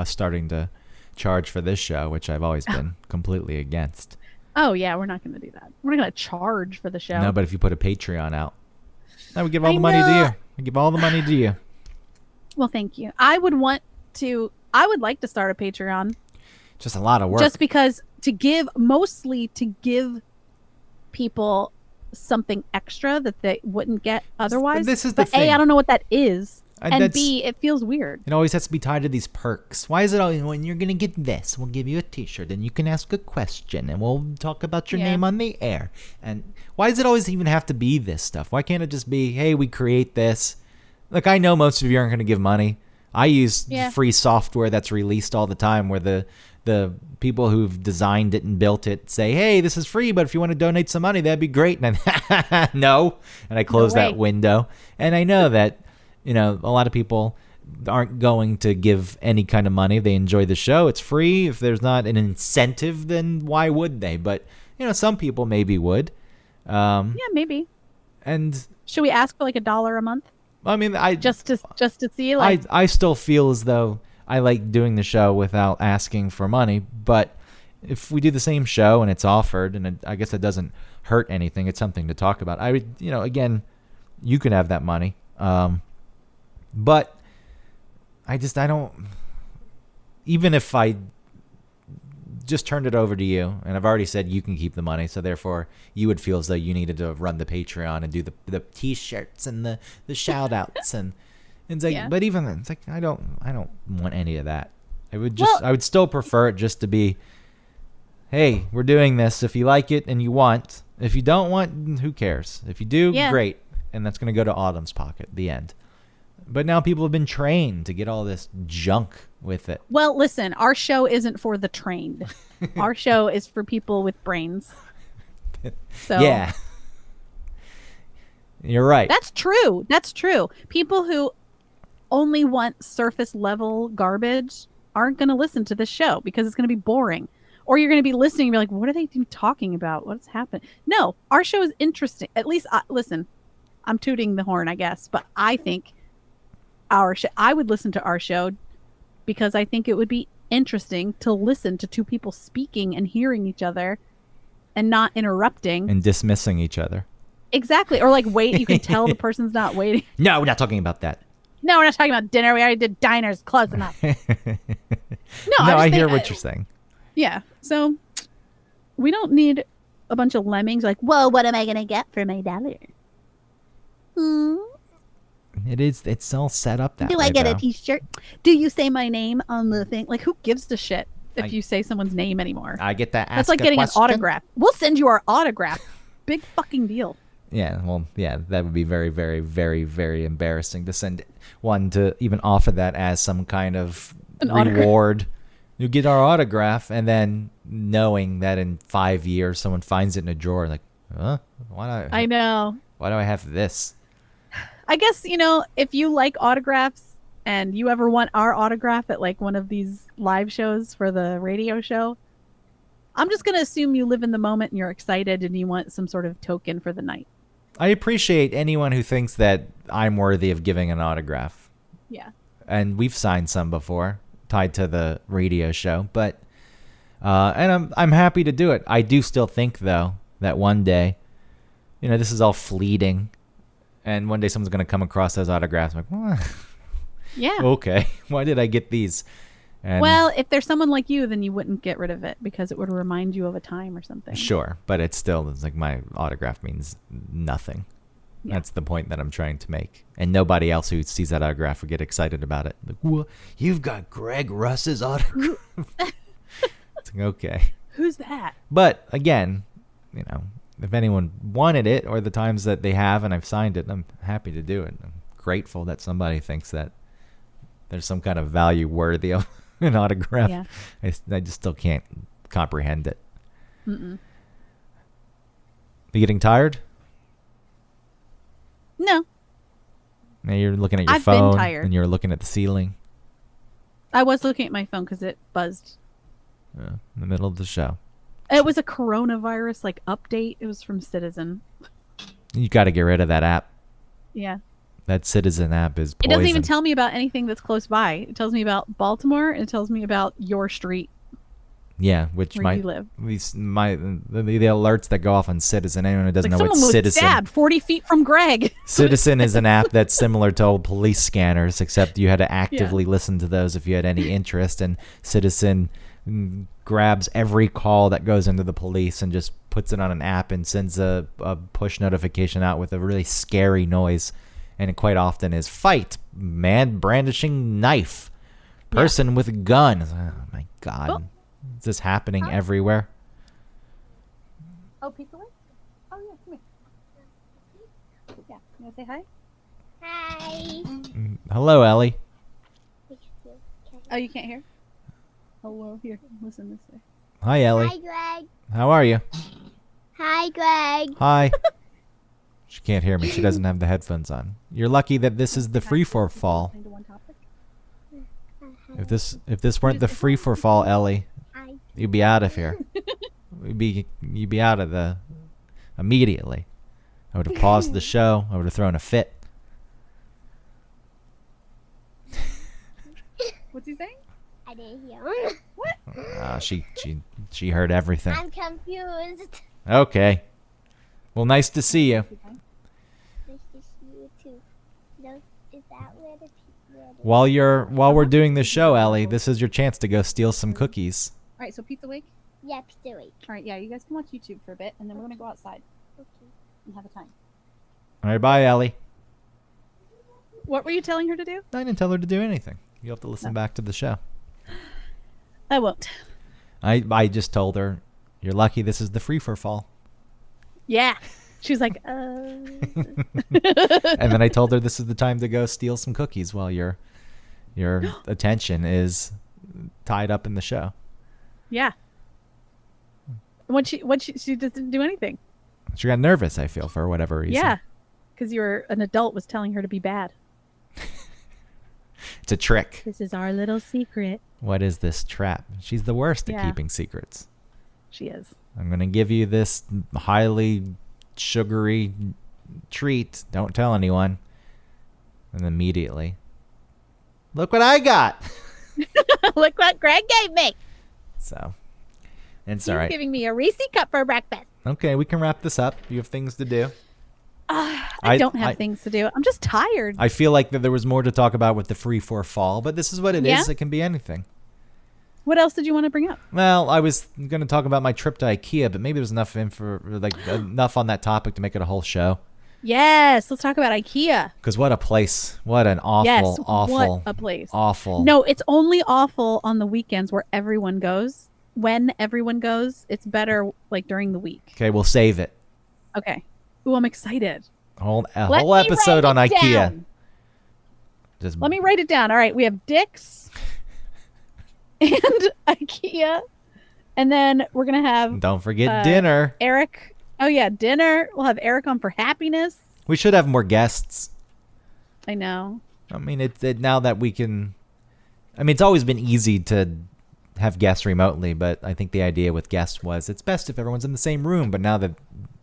C: Starting to charge for this show, which I've always been completely against.
B: Oh, yeah, we're not going to do that. We're not going to charge for the show.
C: No, but if you put a Patreon out, I would give all
B: I
C: the money to
B: know.
C: you. I give all the money to you.
B: Well, thank you. I would like to start a Patreon.
C: Just a lot of work.
B: Just because mostly to give people something extra that they wouldn't get otherwise.
C: This is the
B: but
C: thing.
B: A, I don't know what that is. And
C: that's-
B: B, it feels weird.
C: It always has to be tied to these perks. Why is it always when you're gonna get this? We'll give you a T-shirt, and you can ask a question, and we'll talk about your
B: Yeah.
C: name on the air. And why does it always even have to be this stuff? Why can't it just be, hey, we create this? Look, I know most of you aren't gonna give money. I use
B: Yeah.
C: free software that's released all the time, where the people who've designed it and built it say, hey, this is free, but if you want to donate some money, that'd be great. And I no, and I close that
B: way.
C: window. And I know that. A lot of people aren't going to give any kind of money if they enjoy the show. It's free. If there's not an incentive, then why would they? But, some people maybe would.
B: Yeah, maybe.
C: And,
B: Should we ask for like $1 a month
C: I mean,
B: just to see? Like,
C: I still feel as though I like doing the show without asking for money. But if we do the same show and it's offered, and I guess it doesn't hurt anything, it's something to talk about. I would, again, you can have that money. But I don't, even if I just turned it over to you, and I've already said you can keep the money, so therefore you would feel as though you needed to run the Patreon and do the T-shirts and the shout outs and it's like,
B: Yeah.
C: but even then, it's like, I don't want any of that. I would still prefer it just to be, hey, we're doing this. If you like it and you want, if you don't want, who cares? If you do,
B: Yeah.
C: great. And that's going to go to Autumn's pocket, the end. But now people have been trained to get all this junk with it.
B: well, listen, our show isn't for the trained. Our show is for people with brains. So
C: Yeah. You're right.
B: That's true. That's true. People who only want surface level garbage aren't going to listen to this show because it's going to be boring. Or you're going to be listening and be like, what are they even talking about? What's happening? No, our show is interesting. At least, listen, I'm tooting the horn, I guess, but I think I would listen to our show because I think it would be interesting to listen to two people speaking and hearing each other and not interrupting.
C: And dismissing each other.
B: Exactly. Or like, wait, you can tell the person's not waiting.
C: No, we're not talking about that.
B: No, we're not talking about dinner. We already did diners. Close enough. No,
C: I hear what you're saying.
B: Yeah. So we don't need a bunch of lemmings like, whoa, what am I going to get for my $1?
C: It's all set up that
B: Do
C: way.
B: I get
C: though.
B: a t-shirt? Do you say my name on the thing? Like, who gives a shit if you say someone's name anymore?
C: I get that.
B: That's like getting an autograph. We'll send you our autograph. Big fucking deal.
C: Yeah, well, yeah, that would be very, very, very, very embarrassing to send one to even offer that as some kind of
B: An autograph.
C: reward. You get our autograph, and then knowing that in 5 years someone finds it in a drawer, like, huh?
B: I know.
C: Why do I have this?
B: I guess, if you like autographs and you ever want our autograph at like one of these live shows for the radio show, I'm just going to assume you live in the moment and you're excited and you want some sort of token for the night.
C: I appreciate anyone who thinks that I'm worthy of giving an autograph.
B: Yeah.
C: And we've signed some before tied to the radio show, but and I'm happy to do it. I do still think though that one day, this is all fleeting, and one day someone's going to come across those autographs. I'm like, well,
B: Yeah.
C: okay, why did I get these? And
B: Well, if there's someone like you, then you wouldn't get rid of it because it would remind you of a time or something.
C: sure, but it's like my autograph means nothing.
B: Yeah.
C: That's the point that I'm trying to make. And nobody else who sees that autograph would get excited about it. Like, what? You've got Greg Russ's autograph. It's like, okay.
B: Who's that?
C: But again, if anyone wanted it or the times that they have and I've signed it, I'm happy to do it. I'm grateful that somebody thinks that there's some kind of value worthy of an autograph.
B: Yeah.
C: I just still can't comprehend it.
B: Mm-mm.
C: You getting tired?
B: No,
C: Now you're looking at your
B: I've been
C: phone
B: tired.
C: and you're looking at the ceiling
B: I was looking at my phone because it buzzed.
C: in the middle of the show.
B: It was a coronavirus like update. It was from Citizen.
C: You got to get rid of that app.
B: Yeah.
C: That Citizen app is
B: It
C: poison.
B: doesn't even tell me about anything that's close by. It tells me about Baltimore. And it tells me about your street
C: Yeah, which
B: where
C: might
B: you live.
C: the alerts that go off on Citizen. Anyone who doesn't
B: Like
C: know what
B: someone was
C: Citizen
B: stabbed 40 feet from Greg.
C: Citizen is an app that's similar to old police scanners, except you had to actively listen to those if you had any interest. And Citizen grabs every call that goes into the police and just puts it on an app and sends a push notification out with a really scary noise. And it quite often is fight, man brandishing knife, person with gun. Oh my God.
B: Oh.
C: Is this happening everywhere?
B: Oh, Pizza Way? Oh, yeah, come here. Yeah, you want to say hi?
D: Hi.
C: Hello, Ellie.
B: Oh, you can't hear? Hello, here, listen this way.
C: Hi, Ellie.
D: Hi, Greg.
C: How are you?
D: Hi, Greg.
C: Hi. She can't hear me. She doesn't have the headphones on. You're lucky that this is the free for fall.
B: Listening to one topic?
C: If this weren't the free for fall, Ellie,
D: Hi.
C: you'd be out of here. You'd be out of the immediately. I would have paused the show. I would have thrown a fit.
B: What's he saying?
D: I didn't hear.
C: She heard everything.
D: I'm confused.
C: Okay. Well, nice to see you.
D: Nice to see you too. No, is that where the people?
C: While we're doing the show, Ellie, this is your chance to go steal some cookies.
B: All right, so Pizza Week.
D: Yeah, Pizza Week.
B: All right, yeah, you guys can watch YouTube for a bit, and then we're going to go outside
D: Okay.
B: and have a time.
C: All right, bye, Ellie.
B: What were you telling her to do?
C: I didn't tell her to do anything. You'll have to listen back to the show.
B: I won't.
C: I just told her, you're lucky this is the free for fall.
B: Yeah. She was like,
C: And then I told her this is the time to go steal some cookies while your attention is tied up in the show.
B: yeah. She just didn't do anything.
C: She got nervous, I feel, for whatever reason.
B: Yeah. Because an adult was telling her to be bad.
C: It's a trick.
B: This is our little secret.
C: What is this trap? She's the worst at
B: Yeah.
C: keeping secrets.
B: She is.
C: I'm going to give you this highly sugary treat. Don't tell anyone. And immediately, look what I got.
B: Look what Greg gave me.
C: So, it's
B: He's
C: all right.
B: giving me a Reese cup for breakfast.
C: Okay, we can wrap this up. You have things to do.
B: I don't have things to do. I'm just tired.
C: I feel like that there was more to talk about with the free for fall, but this is what it is.
B: Yeah?
C: It can be anything.
B: What else did you want to bring up?
C: Well, I was going to talk about my trip to IKEA, but maybe there's enough enough on that topic to make it a whole show.
B: Yes, let's talk about IKEA.
C: Because what a place! What an awful,
B: Yes,
C: awful,
B: what a place.
C: awful.
B: No, it's only awful on the weekends where everyone goes. When everyone goes, it's better like during the week.
C: Okay, we'll save it.
B: Okay. Ooh, I'm excited.
C: A whole
B: Let
C: whole
B: me
C: episode
B: write
C: on
B: it
C: IKEA.
B: down.
C: Just
B: Let me write it down. All right, we have Dick's and IKEA, and then we're gonna have
C: don't forget dinner.
B: Eric. Oh yeah, dinner. We'll have Eric on for happiness.
C: We should have more guests.
B: I know.
C: I mean, now that we can. I mean, it's always been easy to have guests remotely, but I think the idea with guests was it's best if everyone's in the same room. But now that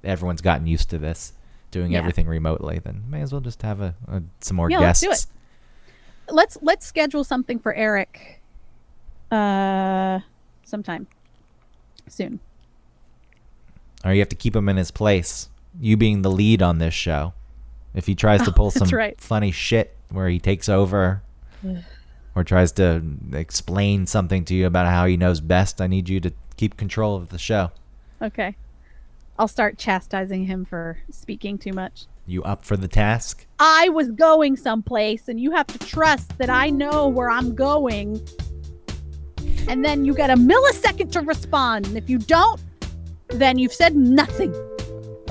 C: everyone's gotten used to this, doing
B: Yeah.
C: everything remotely, then may as well just have some more
B: Yeah,
C: guests.
B: let's do it. Let's schedule something for Eric. Sometime soon.
C: Or you have to keep him in his place. You being the lead on this show. If he tries to pull some
B: that's right.
C: funny shit where he takes over or tries to explain something to you about how he knows best, I need you to keep control of the show.
B: Okay. I'll start chastising him for speaking too much.
C: You up for the task?
B: I was going someplace and you have to trust that I know where I'm going. And then you got a millisecond to respond. And if you don't, then you've said nothing.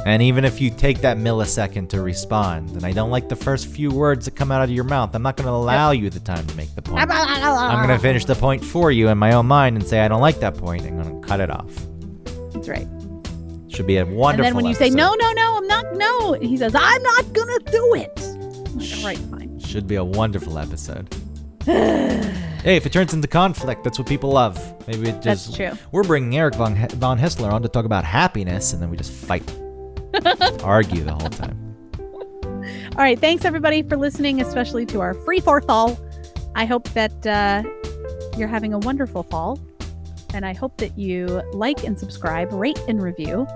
C: And even if you take that millisecond to respond, and I don't like the first few words that come out of your mouth, I'm not going to allow you the time to make the point. I'm going to finish the point for you in my own mind and say I don't like that point. I'm going to cut it off.
B: That's right.
C: Should be a wonderful
B: And then when you say,
C: episode.
B: no, I'm not, no, he says, I'm not going to do it. I'm like, all right, fine.
C: Should be a wonderful episode. Hey, if it turns into conflict, that's what people love. Maybe it just...
B: That's true.
C: We're bringing Eric von Hessler on to talk about happiness, and then we just fight. Argue the whole time.
B: All right. Thanks, everybody, for listening, especially to our free fall. I hope that you're having a wonderful fall. And I hope that you like and subscribe, rate and review.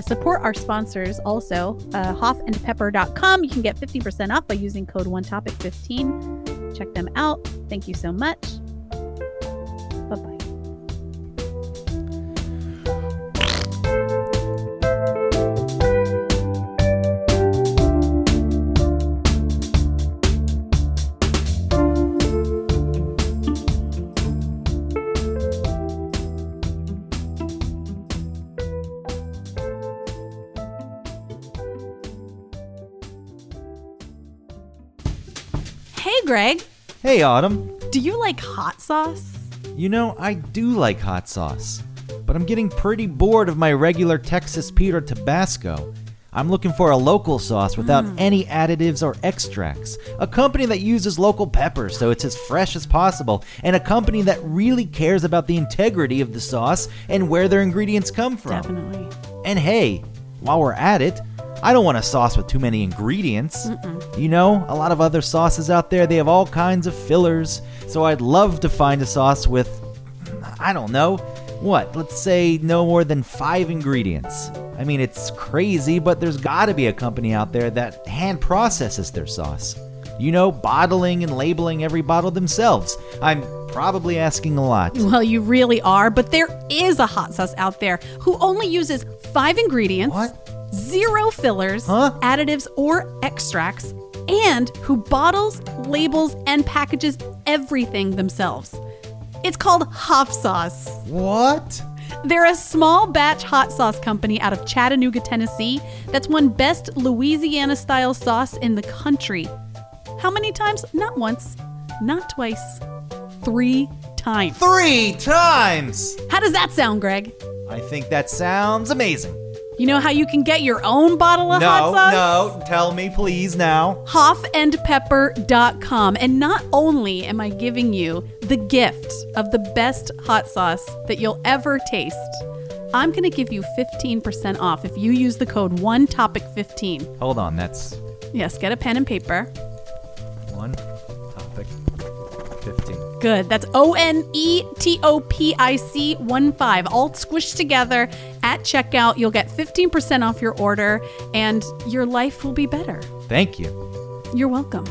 B: Support our sponsors also, hoffandpepper.com. You can get 50% off by using code ONETOPIC15. Check them out. Thank you so much. Bye-bye. Hey, Greg,
C: Hey, Autumn.
B: do you like hot sauce?
C: You know, I do like hot sauce, but I'm getting pretty bored of my regular Texas Pete or Tabasco. I'm looking for a local sauce without any additives or extracts. A company that uses local peppers so it's as fresh as possible, and a company that really cares about the integrity of the sauce and where their ingredients come from.
B: Definitely.
C: And hey, while we're at it, I don't want a sauce with too many ingredients. You know, a lot of other sauces out there, they have all kinds of fillers. So I'd love to find a sauce with, I don't know, what? Let's say no more than 5 ingredients. I mean, it's crazy, but there's gotta be a company out there that hand processes their sauce. You know, bottling and labeling every bottle themselves. I'm probably asking a lot.
B: Well, you really are, but there is a hot sauce out there who only uses 5 ingredients,
C: What?
B: 0 fillers,
C: Huh?
B: additives, or extracts, and who bottles, labels, and packages everything themselves. It's called Hoff Sauce.
C: What?
B: They're a small batch hot sauce company out of Chattanooga, Tennessee that's won Best Louisiana Style Sauce in the country. How many times? Not once, not twice, 3 times.
C: 3 times!
B: How does that sound, Greg?
C: I think that sounds amazing.
B: You know how you can get your own bottle of hot sauce?
C: No, tell me please now.
B: Hoffandpepper.com. And not only am I giving you the gift of the best hot sauce that you'll ever taste, I'm going to give you 15% off if you use the code ONETOPIC15.
C: Hold on, that's
B: Yes, get a pen and paper.
C: one topic 15.
B: Good. That's ONETOPIC 15, all squished together at checkout. You'll get 15% off your order and your life will be better.
C: Thank you.
B: You're welcome.